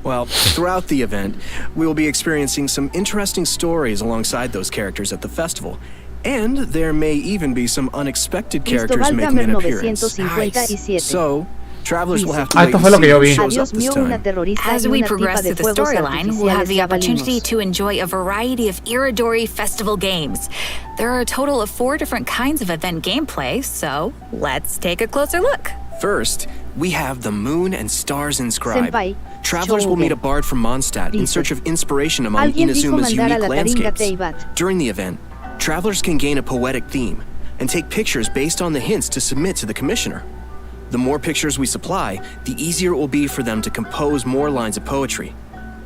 Well, throughout the event, we will be experiencing some interesting stories alongside those characters at the festival. And there may even be some unexpected characters Cristóbal making an Gamer appearance. 957. So, travelers will have to Ah, wait esto and fue lo see que yo who vi. shows up Adiós this mío, una time. terrorista As y we una progress tipa de through the fuegos storyline, we'll have the artificiales opportunity jabalimos. to enjoy a variety of Iridori Festival games. There are a total of 4 different kinds of event gameplay, so let's take a closer look. First, we have the Moon and Stars Inscribed. Senpai, Travelers will Shougen. meet a bard from Mondstadt in Dice. search of inspiration among Alguien dijo Inazuma's mandar a unique la taringa landscapes. Teibat. During the event, travelers can gain a poetic theme and take pictures based on the hints to submit to the commissioner. The more pictures we supply, the easier it will be for them to compose more lines of poetry.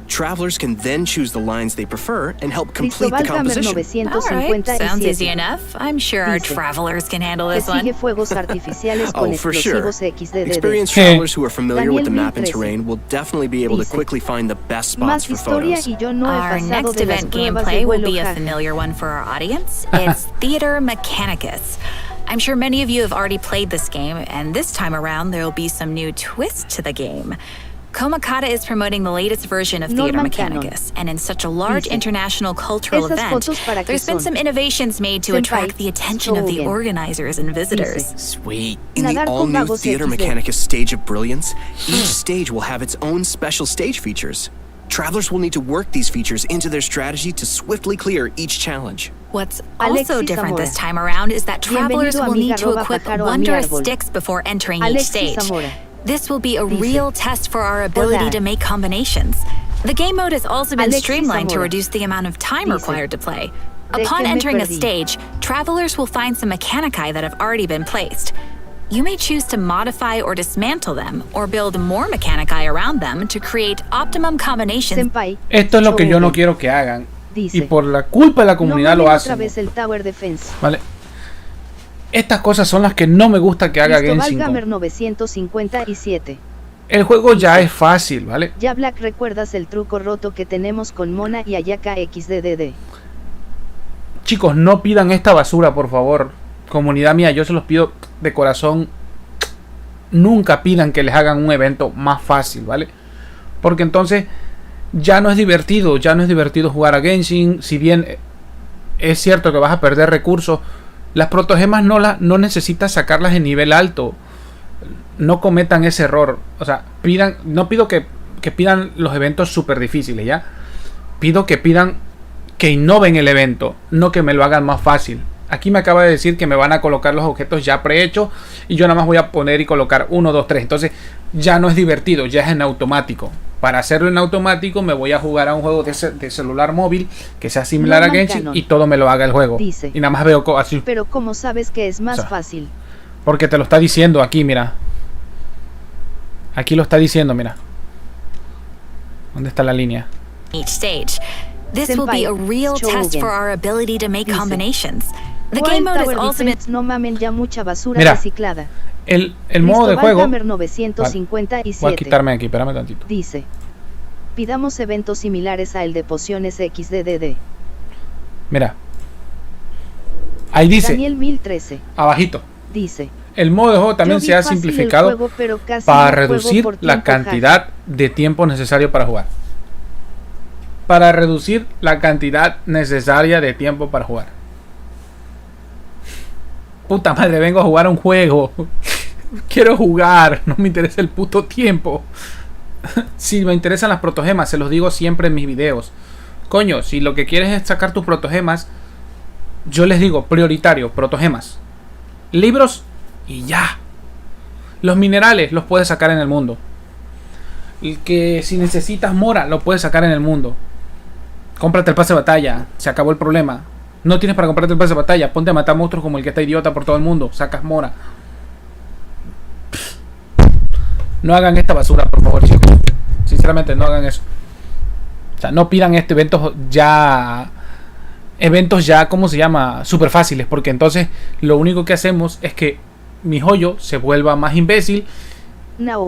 Travelers can then choose the lines they prefer and help complete the Cristóbal Gamer composition. All right, sounds easy 957. enough. I'm sure our Dice. travelers can handle Que this one. sigue fuegos artificiales con Oh, for sure. explosivos XDDD. Experienced travelers who are familiar with the Daniel map and 1013. terrain will definitely be able to Dice. quickly find the best spots Más for historia photos. y yo no he Our pasado next de las event pruebas gameplay de will vuelo be a jaja. familiar one for our audience. It's Theater Mechanicus. I'm sure many of you have already played this game, and this time around there will be some new twists to the game. Komakata is promoting the latest version of Theater Norman Mechanicus, and in such a large Dice, international cultural "Esas event, fotos para qué there's been son?" some innovations made to Senpai, attract the attention of the Shogen. organizers and visitors. Dice, Sweet. In the Nadar con all-new vagos Theater XD. Mechanicus Stage of Brilliance, each stage will have its own special stage features. Travelers will need to work these features into their strategy to swiftly clear each challenge. What's also Alexis different Zamora. this time around is that travelers Bienvenido, will need amiga, to equip pajaro, a mi wondrous árbol. sticks before entering each Alexis stage. Zamora. This will be a Dice, real test for our ability Hola. to make combinations. The game mode has also been Alexis streamlined to Zamora. reduce the amount of time Dice, required to play. "De Upon que me entering a perdí." stage, travelers will find some mechanici that have already been placed. You may choose to modify or dismantle them, or build more mechanici around them to create optimum combinations. Senpai, Esto es lo que yo no Shogun. quiero que hagan. Dice, Y por la culpa de la comunidad no lo mamen otra hacen. vez el Tower Defense. ¿Vale? Estas cosas son las que no me gusta que haga Cristóbal Genshin. Gamer 957. El juego ya es fácil, ¿vale? Ya Black, ¿recuerdas el truco roto que tenemos con Mona y Ayaka XDDD? Chicos, no pidan esta basura, por favor. Comunidad mía, yo se los pido de corazón. Nunca pidan que les hagan un evento más fácil, ¿vale? Porque entonces ya no es divertido. Ya no es divertido jugar a Genshin. Si bien es cierto que vas a perder recursos, las protogemas no necesitas sacarlas en nivel alto. No cometan ese error. O sea, no pido que pidan los eventos súper difíciles, ¿ya? Pido que pidan que innoven el evento, no que me lo hagan más fácil. Aquí me acaba de decir que me van a colocar los objetos ya prehechos y yo nada más voy a poner y colocar 1, 2, 3. Entonces ya no es divertido, ya es en automático. Para hacerlo en automático me voy a jugar a un juego de celular móvil que sea similar a Genshin y todo me lo haga el juego. Dice, y nada más veo así. Pero ¿cómo sabes que es más O sea, fácil? Porque te lo está diciendo aquí, mira. Aquí lo está diciendo, mira. ¿Dónde está la línea? Each stage. This will be a real test for our ability to make combinations. The game mode has also been... No mamen, ya mucha basura Mira, reciclada. El modo de juego... Gamer 957. Voy a quitarme aquí, espérame tantito. Dice, pidamos eventos similares a el de pociones XDDD. Mira. Ahí dice, Daniel 1013. abajito. Dice, El modo de juego también yo vi se ha fácil el simplificado juego, pero casi para no juego reducir por la tiempo, cantidad de tiempo necesario para jugar. Para reducir la cantidad necesaria de tiempo para jugar. Puta madre, vengo a jugar a un juego. Quiero jugar, no me interesa el puto tiempo. Si me interesan las protogemas, se los digo siempre en mis videos. Coño, si lo que quieres es sacar tus protogemas, yo les digo prioritario, protogemas. Libros y ya. Los minerales los puedes sacar en el mundo. Y que si necesitas mora, lo puedes sacar en el mundo. Cómprate el pase de batalla, se acabó el problema. No tienes para comprarte el pase de batalla, ponte a matar monstruos como el que está idiota por todo el mundo, sacas mora. No hagan esta basura, por favor, chicos. Sinceramente, no hagan eso. O sea, no pidan eventos ya, ¿cómo se llama? Súper fáciles, porque entonces lo único que hacemos es que miHoYo se vuelva más imbécil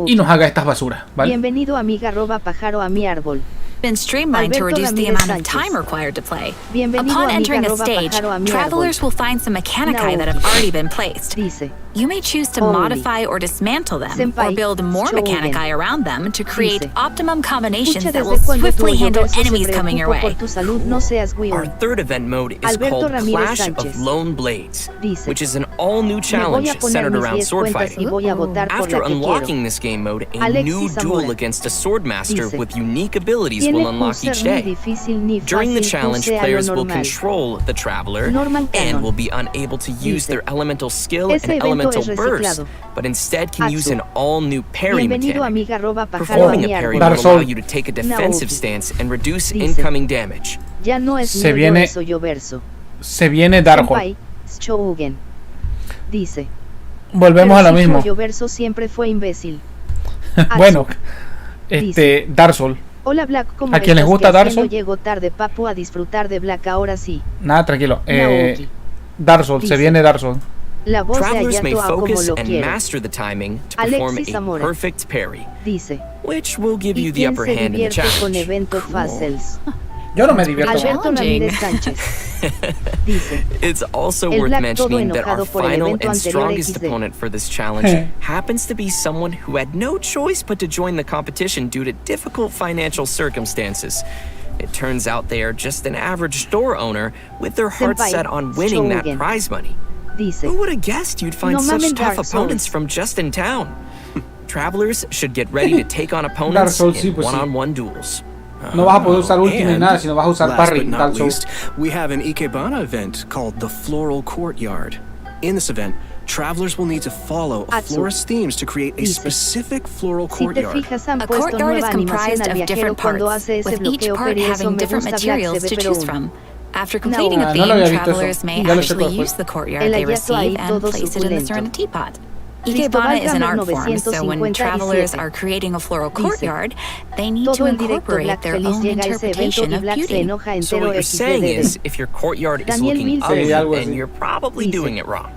y nos haga estas basuras, ¿vale? Bienvenido, amiga @pajaro a mi árbol. Been streamlined to reduce the amount of time required to play. Upon entering a stage, travelers will find some mechanici that have already been placed. Dice, You may choose to modify or dismantle them, or build more mechanici around them to create optimum combinations that will swiftly handle enemies coming your way. Our third event mode is called Clash of Lone Blades, which is an all-new challenge centered around sword fighting. After unlocking this game mode, a new duel against a swordmaster with unique abilities will unlock each day. During the challenge, players will control the traveler and will be unable to use their elemental skill and elemental burst, but instead can use an all-new parry mechanic. Performing a parry will allow you to take a defensive stance and reduce incoming damage. Ya no es Se viene Darkhold. Dice, volvemos a lo mismo. Verso siempre fue imbécil. Bueno, Darkhold. Hola Black, ¿cómo a quien les gusta Darkhold, llego tarde, papu, a disfrutar de Black ahora sí. Nada, tranquilo. Darkhold, se viene Darkhold. La voz Travelers de may Ayato como focus lo and quiere. master the timing to perform Alexis a Zamora. perfect parry, Dice, which will give ¿y you the quién upper se hand in the divierte con challenge. eventos fáciles? Yo no me divierto. Alberto Ramírez Sánchez dice: It's also El worth Black mentioning that our todo enojado por el final evento and anterior strongest XD. opponent for this challenge happens to be someone who had no choice but to join the competition due to difficult financial circumstances. It turns out they are just an average store owner with their heart Senpai, set on winning that Shogun. prize money. dice: Who would have guessed you'd find No such mamen, tough Dark opponents Souls. from just in town? Travelers should get ready to take on opponents Souls, sí, in pues sí. one-on-one duels. No vas a poder usar última ni And, nada, sino vas a usar last parry. but not Dark Souls. least, we have an Ikebana event called the Floral Courtyard. In this event, travelers will need to follow Atsu. florist themes to create a Dice: specific floral Si te courtyard. fijas, han A puesto courtyard is nueva animación comprised al of viajero different cuando parts, hace ese with each bloqueo, part pero eso having me different gusta Black, materials se ve to pero choose uno. from. After completing a no theme, lo había visto travelers eso. may Ya lo actually checo use the courtyard El they Ayato receive ahí and todo place it in the suculento. Serenity Pot. Cristóbal Ikebana is an Gamer art form, so when 957 travelers are creating a floral Dice: courtyard, they need Todo to el directo incorporate Black their feliz own llega a ese evento interpretation y of Black se beauty. enoja So entero what you're saying XDDD. is, if your courtyard is Daniel looking Mills. ugly, Sí, algo then así. you're probably Dice: doing it wrong.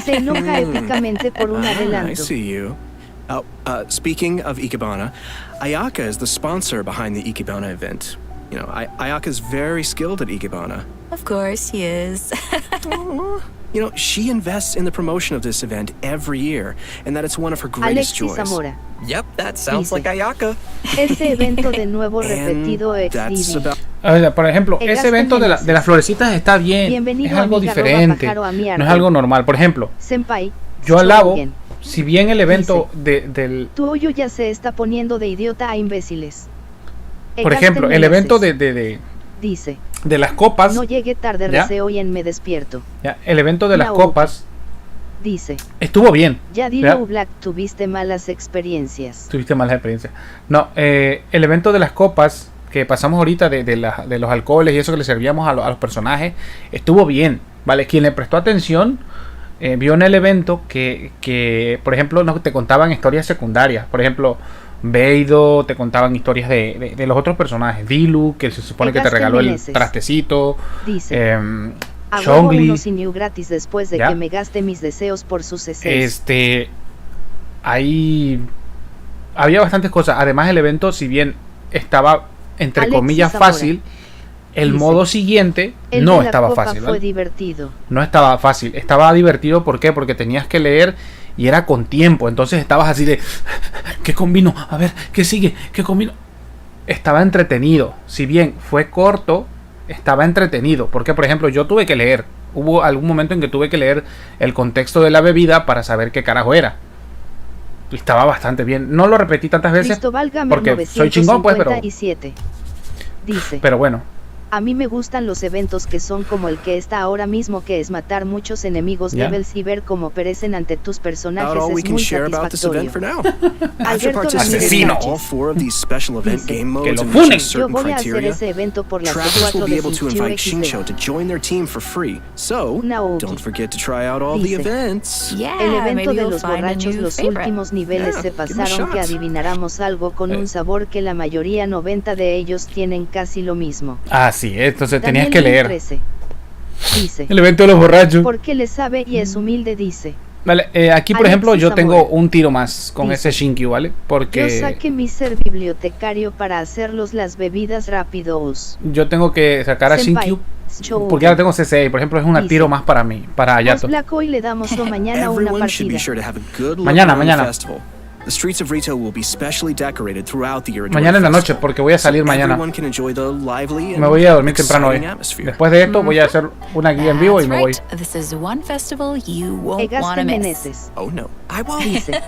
Se enoja épicamente por un I adelanto. see you. Speaking of Ikebana, Ayaka is the sponsor behind the Ikebana event. You know, Ayaka is very skilled at Ikebana. Of course, he is. You know, she invests in the promotion of this event every year, and that it's one of her greatest Alexis joys. Zamora. Yep, that sounds Dice: like Ayaka. Este evento de nuevo And repetido that's XDD. about A ver, por ejemplo, El ese gasto evento de Meneses. las florecitas está bien. Bienvenido Es algo a mi arroba diferente. pajaro a mi No es árbol. algo normal. Por ejemplo, Senpai, yo alabo, Shogun. si bien el evento del... Tu hoyo ya se está poniendo de idiota a imbéciles. Por ejemplo, el evento de dice: las copas... No llegue tarde, ¿Ya? recé hoy en me despierto. ya, el evento de las No. copas Dice: estuvo bien. Ya ¿ya? dilo, Black, tuviste malas experiencias. Tuviste malas experiencias. No, el evento de las copas que pasamos ahorita de los alcoholes y eso que le servíamos a los personajes, estuvo bien, ¿vale? Quien le prestó atención vio en el evento que por ejemplo, no te contaban historias secundarias. Por ejemplo, Beido, te contaban historias de los otros personajes. Dilu, que se supone que te Egaste regaló el Meneses. trastecito. Dice: Hago Chongli. uno sin new gratis después de ¿Ya? que me gaste mis deseos por sus CCs. Ahí había bastantes cosas. Además, el evento, si bien estaba entre Alexis comillas Zamora. fácil, el Dice: modo siguiente El no de la estaba copa fácil, fue ¿vale? divertido. No estaba fácil, estaba divertido. ¿Por qué? Porque tenías que leer y era con tiempo. Entonces estabas así de ¿qué combino? A ver, ¿qué sigue? ¿Qué combino? Estaba entretenido. Si bien fue corto, estaba entretenido. Porque, por ejemplo, yo tuve que leer. Hubo algún momento en que tuve que leer el contexto de la bebida para saber qué carajo era. Y estaba bastante bien. No lo repetí tantas veces Cristóbal Gamer porque soy chingón, pues, pero 957 dice: bueno. A mí me gustan los eventos que son como el que está ahora mismo, que es matar muchos enemigos Ya. levels y ver cómo perecen ante tus personajes. About all we Es can muy share about this event for satisfactorio. now. After Alberto participating in Ramírez all 4 of these special event Dice: game Que modes lo and funen. reaching Yo certain voy a hacer criteria, ese evento por las travelers will 4 be de able to invite XD. Shincho to join their team for free. So, Naoki don't forget to try out all the Dice: events. Yeah, El evento maybe de you'll los find a borrachos, new los favorite. últimos niveles Yeah, se give 'em a pasaron que shot. adivináramos algo con un sabor que la mayoría 90 de ellos tienen casi lo mismo. Ah, sí, entonces tenías Daniel que leer 13 dice: el evento de los borrachos. Porque le sabe y es humilde, dice. Vale, aquí por Alexis ejemplo yo tengo Zamora. un tiro más con Dice: ese Shinkyu, ¿vale? Yo Porque saqué mi ser bibliotecario para hacerlos las bebidas rápidos. yo tengo que sacar a Senpai, Shinkyu Shogun. porque ahora tengo CC y por ejemplo es un Dice: tiro más para mí, para Ayato. Pues Black, hoy le damos o mañana una Everyone should be partida. sure to have a good look Mañana, around mañana. the festival. The streets of Rito will be specially decorated throughout the Iridori Mañana en la noche Festival, porque voy a salir so mañana. everyone can enjoy the lively and Me voy a dormir temprano hoy. exciting atmosphere. Después de esto voy a hacer una guía en vivo y That's me voy. right. This is one festival you won't Egaste want to miss. Meneses Oh no. I won't. dice: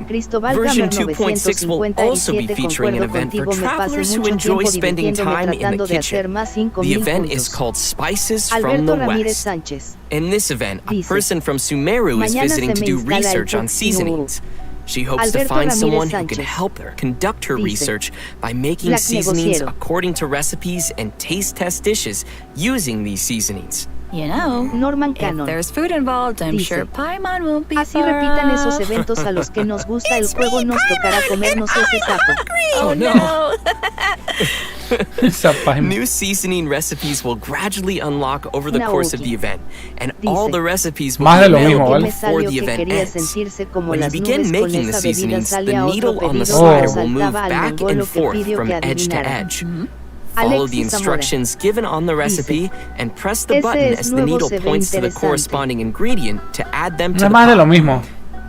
Cristóbal Version Gamer 2.6 will also be 957 featuring an concuerdo event for contigo, me pasé travelers who mucho enjoy tiempo spending divirtiéndome time in tratando the de hacer kitchen. más 5,000 The event is puntos. called Spices from Alberto the Ramírez West. Sánchez In this event, a Dice: person from Sumeru is Mañana visiting se to me do instala el research on Pepsi seasonings. She hopes Alberto to find Ramírez someone who can Sánchez help her conduct her Dice: research by making Black seasonings negociero. according to recipes and taste test dishes using these seasonings. You know, Norman if Cannon there's food involved, I'm Dice: sure Paimon won't be Así far repitan esos off. eventos a los que nos gusta el juego, nos tocará comernos ese sapo. Oh no! Esa página. New seasoning recipes will gradually unlock over the Naoki course of the event, and all Dice: the recipes will Más be de lo mismo, available ¿vale? Me before salió the que event quería ends. sentirse como When you las begin nubes con making the esa bebida, seasonings, the sale a otro needle on the pedido Oh. slider will move saltaba al back mongolo and que forth pidió from que edge to adivinara. edge. Follow the Alexis Zamora. instructions given on the recipe and press the button Ese es as the nuevo, needle se ve points to the interesante. corresponding ingredient to add them to No es the más de lo pot. mismo.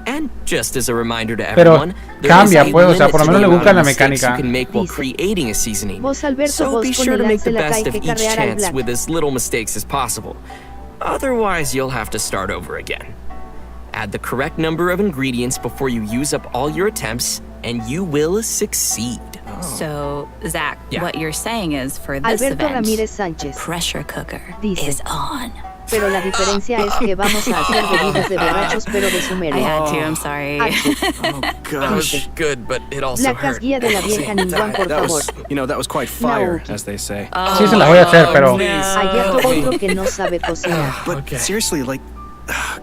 And just as a reminder to Pero everyone, there cambia, is a pues, o sea, limit por lo to menos the le amount buscan of la mistakes mecánica. you can make while Dice. creating a seasoning. Vos, Alberto, So vos be con sure to el make the lance la best hay of que each carrear al chance Black. with as little mistakes as possible. Otherwise, you'll have to start over again. Add the correct number of ingredients before you use up all your attempts, and you will succeed. So, Zach, Yeah. what you're saying is for this Alberto event, Ramírez the Sánchez. pressure cooker Dice. is on. Pero la diferencia es que vamos a hacer bebidas de borrachos pero de I Sumeria. had to, I'm sorry. Oh, That gosh. was good, but it also Placas hurt. guía de la vieja Ningguan, por That favor. was, that was quite fire, Naoki. as they say. Sí, se las voy a hacer, pero... Ayato, otro que no sabe cocinar. But seriously, like,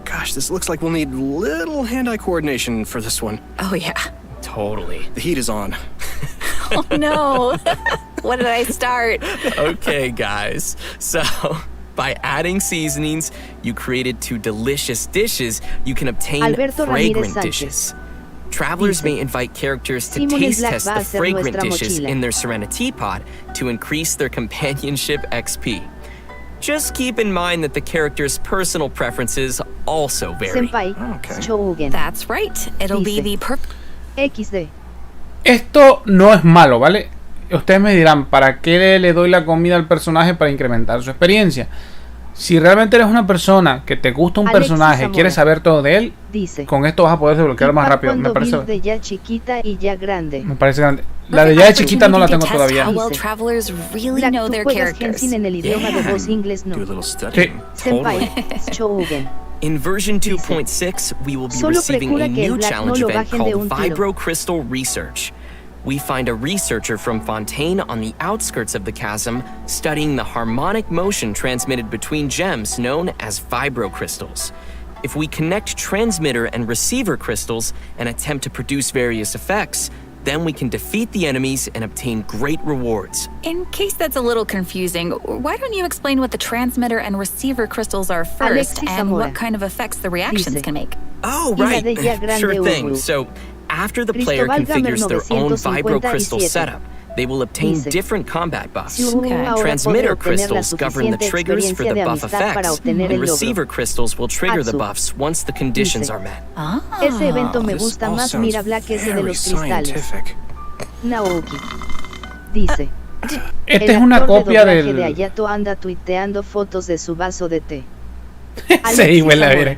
gosh, this looks like we'll need little hand-eye coordination for this one. Oh, yeah. Totally. The heat is on. Oh, no. What did I start? Okay, guys. So, by adding seasonings, you created 2 delicious dishes. You can obtain Alberto Ramírez fragrant Sánchez. dishes. Travelers Dice. may invite characters to Simon taste Black test va a the hacer fragrant nuestra dishes mochila. in their Serenity pod to increase their companionship XP. Just keep in mind that the character's personal preferences also vary. Senpai, Shougen. That's right. It'll be Dice. the perfect. XD. Esto no es malo, ¿vale? Ustedes me dirán, ¿para qué le doy la comida al personaje para incrementar su experiencia? Si realmente eres una persona que te gusta un Alexis personaje, Zamora. quieres saber todo de él, Dice. con esto vas a poder desbloquear más ¿Y pa' rápido. Me cuándo parece, build de ya chiquita y ya grande? me parece grande. La de ya de chiquita no la tengo todavía. How well travelers really Black, know tú their juegas characters. Genshin en el idioma de voz inglés, Do a no. little studying. Senpai, Shougen. In version 2.6, we will be Solo receiving procura a que el new Black challenge no lo event bajen de called un tiro. Vibro Crystal Research. We find a researcher from Fontaine on the outskirts of the chasm studying the harmonic motion transmitted between gems known as vibro crystals. If we connect transmitter and receiver crystals and attempt to produce various effects, then we can defeat the enemies and obtain great rewards. In case that's a little confusing, why don't you explain what the transmitter and receiver crystals are first Alexis and Zamora. what kind of effects the reactions Dice. can make? Oh, Y la right. de ya grande Sure thing. Ubu. So, after the player Cristóbal Gamer configures their own 957. vibro crystal setup, they will obtain Dice. different combat buffs. Si Ubu ahora Transmitter podrá obtener la crystals govern the suficiente triggers for the experiencia de buff amistad para effects, obtener and el logro. receiver crystals will trigger the Atsu. buffs once the conditions Dice. are met. Ese evento me This gusta all más. sounds Mira, Black ese de very los cristales. scientific. Naoki. Dice. Esta El es una actor de copia doblaje de del... Ayato anda tuiteando fotos de su vaso de té. Sí, Alexis huele a Zamora. ver.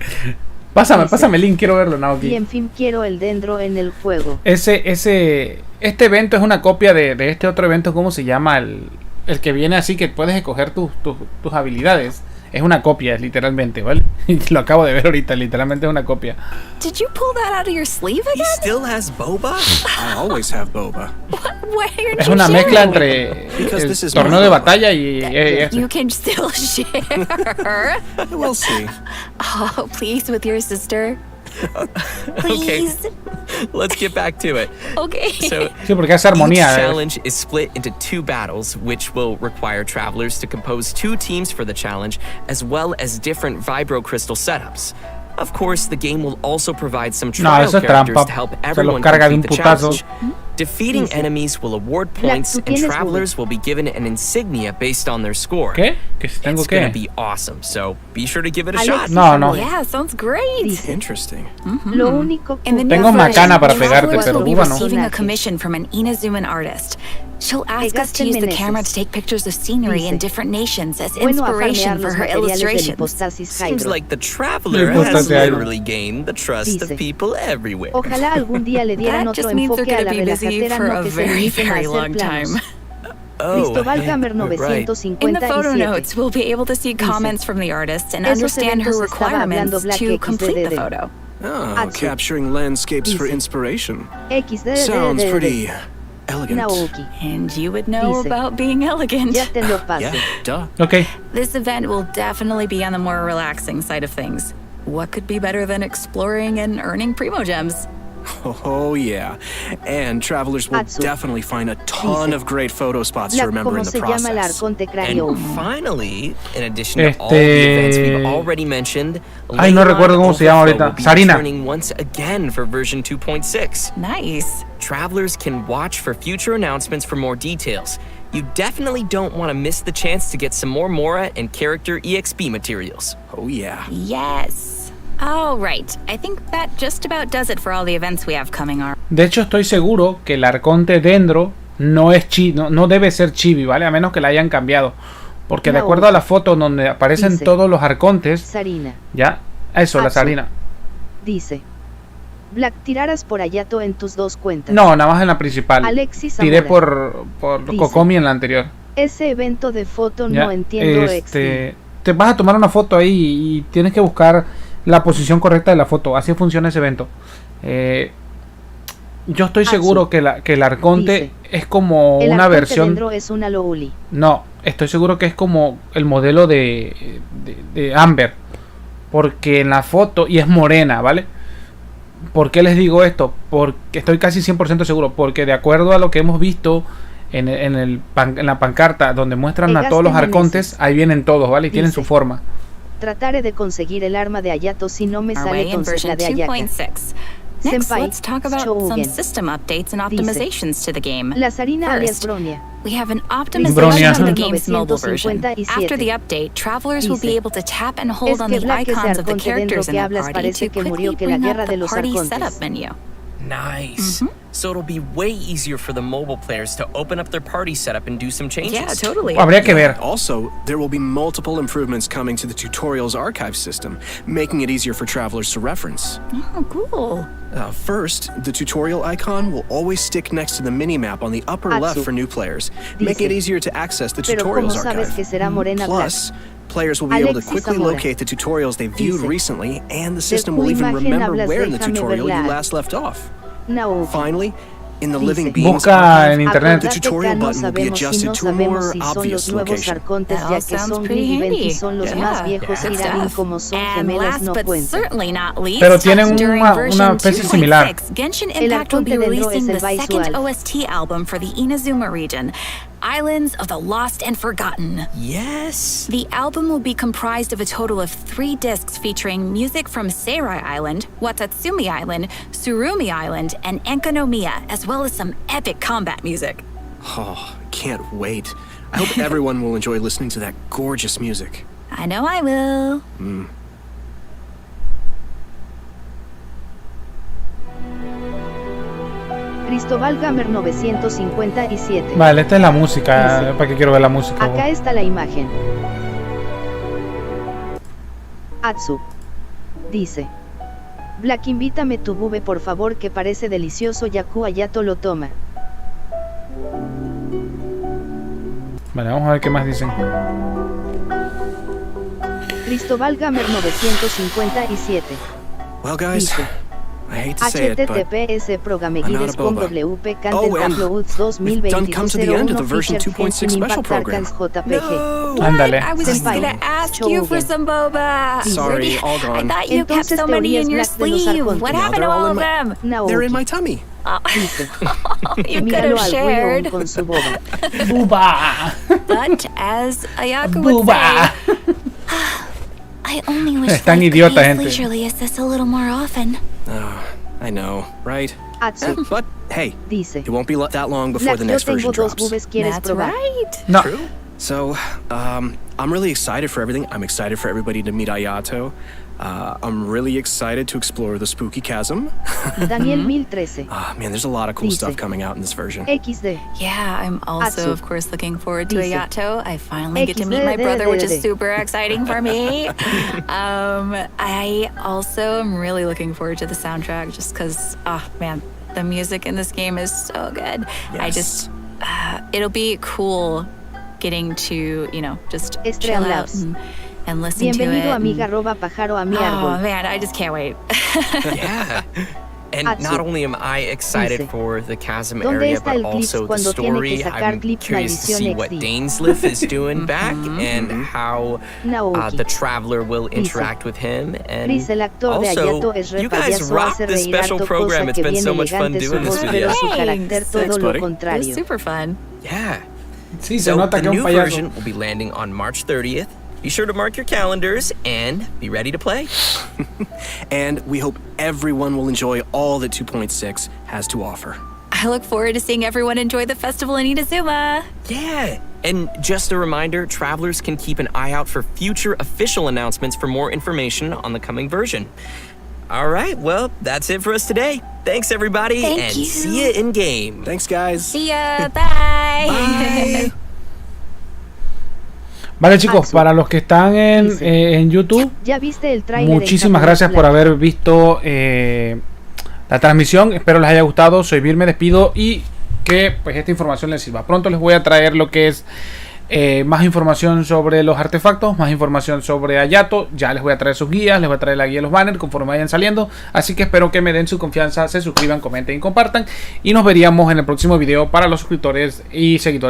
Pásame, Dice. pásame el link, quiero verlo, Y Naoki. en fin, quiero el dendro en el juego. Este evento es una copia de este otro evento, ¿cómo se llama? El que viene así, que puedes escoger tus habilidades. Es una copia, literalmente, ¿vale? Lo acabo de ver ahorita, literalmente es una copia. Did you pull that out of your sleeve He again? still has boba? I always have boba. Why aren't Es you una sharing? mezcla entre Because el this is torneo my de boba. batalla y este. You can still share. We'll see. Oh, please, with your sister. Please. Let's get back to it. Okay. So, Sí, porque hace each armonía. challenge is split into 2 battles, which will require travelers to compose 2 teams for the challenge, as well as different vibro crystal setups. Of course, the game will also provide some No, trial eso es characters trampa. to help Se los everyone carga de un complete the putazo. challenge. Defeating Dice. enemies will award Black, points, tú and tienes travelers will be given an insignia based on their score. ¿Qué? ¿Que si tengo It's gonna qué? be awesome, so be sure to give it a Alexis shot. No, no. Yeah, sounds great. Dice. Interesting. Lo único que In the new Tengo version, macana para pegarte, travelers pero will be uva no. receiving a Personajes. commission from an Inazuman artist. She'll ask us to use the Meneses. camera to take pictures of scenery in Dice. different nations as bueno a inspiration farmear for los her materiales del illustrations. hipostasis Seems Hydro. like the traveler Hipostasis has Hydro. literally gained the trust Dice. of people everywhere. Ojalá algún día le dieran That otro just means they're enfoque a going to la be busy relajatera, for no a que se very, limiten a very hacer long planos. time. Cristóbal hey, Gamer you're right. 957. In the photo notes, we'll be able to see comments from the artist and Esos understand her eventos estaba hablando requirements Black to complete the XDD. photo. Oh, Atsu. capturing landscapes for Dice. inspiration. XD Sounds pretty elegant. Naoki. And you would know Dice. about being elegant. Ya te lo paso. Yeah, duh. Ok. This event will definitely be on the more relaxing side of things. What could be better than exploring and earning primo gems? Oh, yeah. And travelers will Atsu. definitely find a ton Dice. of great photo spots to Black, remember ¿cómo in the se llama el process. arconte cráneo? And finally, in addition to all the events we've already mentioned, Ay, no recuerdo cómo se llama ahorita. will be Sarina. returning once again for version 2.6. Nice. Travelers can watch for future announcements for more details. you definitely don't want to miss the chance to get some more Mora and character EXP materials. Oh yeah. Yes. All right. I think that just about does it for all the events we have coming our. De hecho, estoy seguro que el arconte Dendro no es no debe ser chibi, ¿vale? A menos que la hayan cambiado. Porque de acuerdo a la foto donde aparecen todos los arcontes, Sarina. ya, eso, la Sarina. Dice: Black, tirarás por Ayato en tus dos cuentas. No, nada más en la principal. Alexis Tiré Zamora. por Kokomi en la anterior. Ese evento de foto Ya, no entiendo. te vas a tomar una foto ahí y tienes que buscar la posición correcta de la foto. Así funciona ese evento. Yo estoy seguro que el arconte es como una versión. Dendro es una Louli. No, estoy seguro que es como el modelo de Amber. Porque en la foto, y es morena, ¿vale? ¿Por qué les digo esto? Porque estoy casi 100% seguro. Porque de acuerdo a lo que hemos visto en la pancarta donde muestran a todos los arcontes, ahí vienen todos, ¿vale? Y tienen su forma. Trataré de conseguir el arma de Ayato si no me sale entonces la de Ayaka. Next, Senpai, let's talk about some system updates and optimizations to the game. La Sarina alias First, Bronia. we have an optimization of the game's mobile version. After the update, travelers will be able to tap and hold on the icons of the characters in the party to quickly bring up the party setup menu. Nice. So it'll be way easier for the mobile players to open up their party setup and do some changes. Yeah, totally. Habría que ver. Also, there will be multiple improvements coming to the tutorials archive system, making it easier for travelers to reference. Oh, cool. First, the tutorial icon will always stick next to the minimap on the upper left for new players, making it easier to access the tutorials archive. Plus, players will be able to quickly locate the tutorials they viewed recently, and the system will even remember where in the tutorial you last left off. Finally, in the living beings Busca en internet. the tutorial button will be adjusted to a more obvious location. That all sounds pretty handy. And last but certainly not least, Pero tienen during una version especie similar. 2.6, Genshin Impact will be releasing the second OST album for the Inazuma region, Islands of the Lost and Forgotten. Yes. The album will be comprised of a total of 3 discs featuring music from Seirai Island, Watatsumi Island, Surumi Island, and Enkanomiya, as well as some epic combat music. Oh, can't wait. I hope everyone will enjoy listening to that gorgeous music. I know I will. Cristóbal Gamer 957. Vale, esta es la música. ¿Para qué quiero ver la música? Acá está la imagen. Atsu. Dice: Black, invítame tu bube por favor, que parece delicioso. Yaku Ayato lo toma. Vale, vamos a ver qué más dicen. Cristóbal Gamer 957. Well, guys, Dice: I hate to say it, but https programeguides con WP Oh, and we've done come to the end of the version 2.6 special program. Ándale. I was just gonna ask you for some boba. Sorry, all I gone. thought you kept so many in your sleeve. What happened to all of them? They're in my tummy. You could have shared. Buba. But as Ayaka would Buba. say, I only wish Están I could idiota, use gente. leisurely as this a little more often. Oh, I know, right? Atsu. But hey, Dice: it won't be that long before Black, the yo next version tengo dos drops. bubes, ¿quieres that's probar? right. No. So, I'm really excited for everything. I'm excited for everybody to meet Ayato. I'm really excited to explore the spooky chasm. Daniel 1013. Man, there's a lot of cool Dice: stuff coming out in this version. XD. Yeah, I'm also, Atsu. of course, looking forward to Dice: Ayato. I finally get to meet my brother, which is super exciting for me. I also am really looking forward to the soundtrack, just because, oh man, the music in this game is so good. Yes. I just, it'll be cool getting to, you know, just chill out and listen to it. Bienvenido amiga @pajaro a mi árbol. Oh man, I just can't wait. Yeah. And Atsu. not only am I excited Dice: for the chasm ¿Dónde area, está but el clips also the cuando tiene que story. sacar I'm clips curious to see maldición what XD? Dainsliff is doing back and how Naoki. the traveler will interact with him. And Chris, el actor de also, Ayato es you guys repayaso, rock hace this reír special harto, program. cosa It's que been bien so much fun elegante su doing this voz, with pero you. su carácter Thanks. todo lo buddy. It was contrario. super fun. Yeah. Sí, se So nota the que es new un payaso. version will be landing on March 30th. Be sure to mark your calendars and be ready to play. And we hope everyone will enjoy all that 2.6 has to offer. I look forward to seeing everyone enjoy the festival in Inazuma. Yeah. And just a reminder, travelers can keep an eye out for future official announcements for more information on the coming version. All right, well, that's it for us today. Thanks, everybody, Thank you. See you in game. Thanks, guys. See ya. Bye. Bye. Vale, chicos, para los que están en YouTube, ¿Ya viste el tráiler? muchísimas gracias por haber visto la transmisión. Espero les haya gustado. Soy Vir, me despido y que pues esta información les sirva. Pronto les voy a traer lo que es más información sobre los artefactos, más información sobre Ayato. Ya les voy a traer sus guías, les voy a traer la guía de los banners conforme vayan saliendo. Así que espero que me den su confianza, se suscriban, comenten y compartan. Y nos veríamos en el próximo video para los suscriptores y seguidores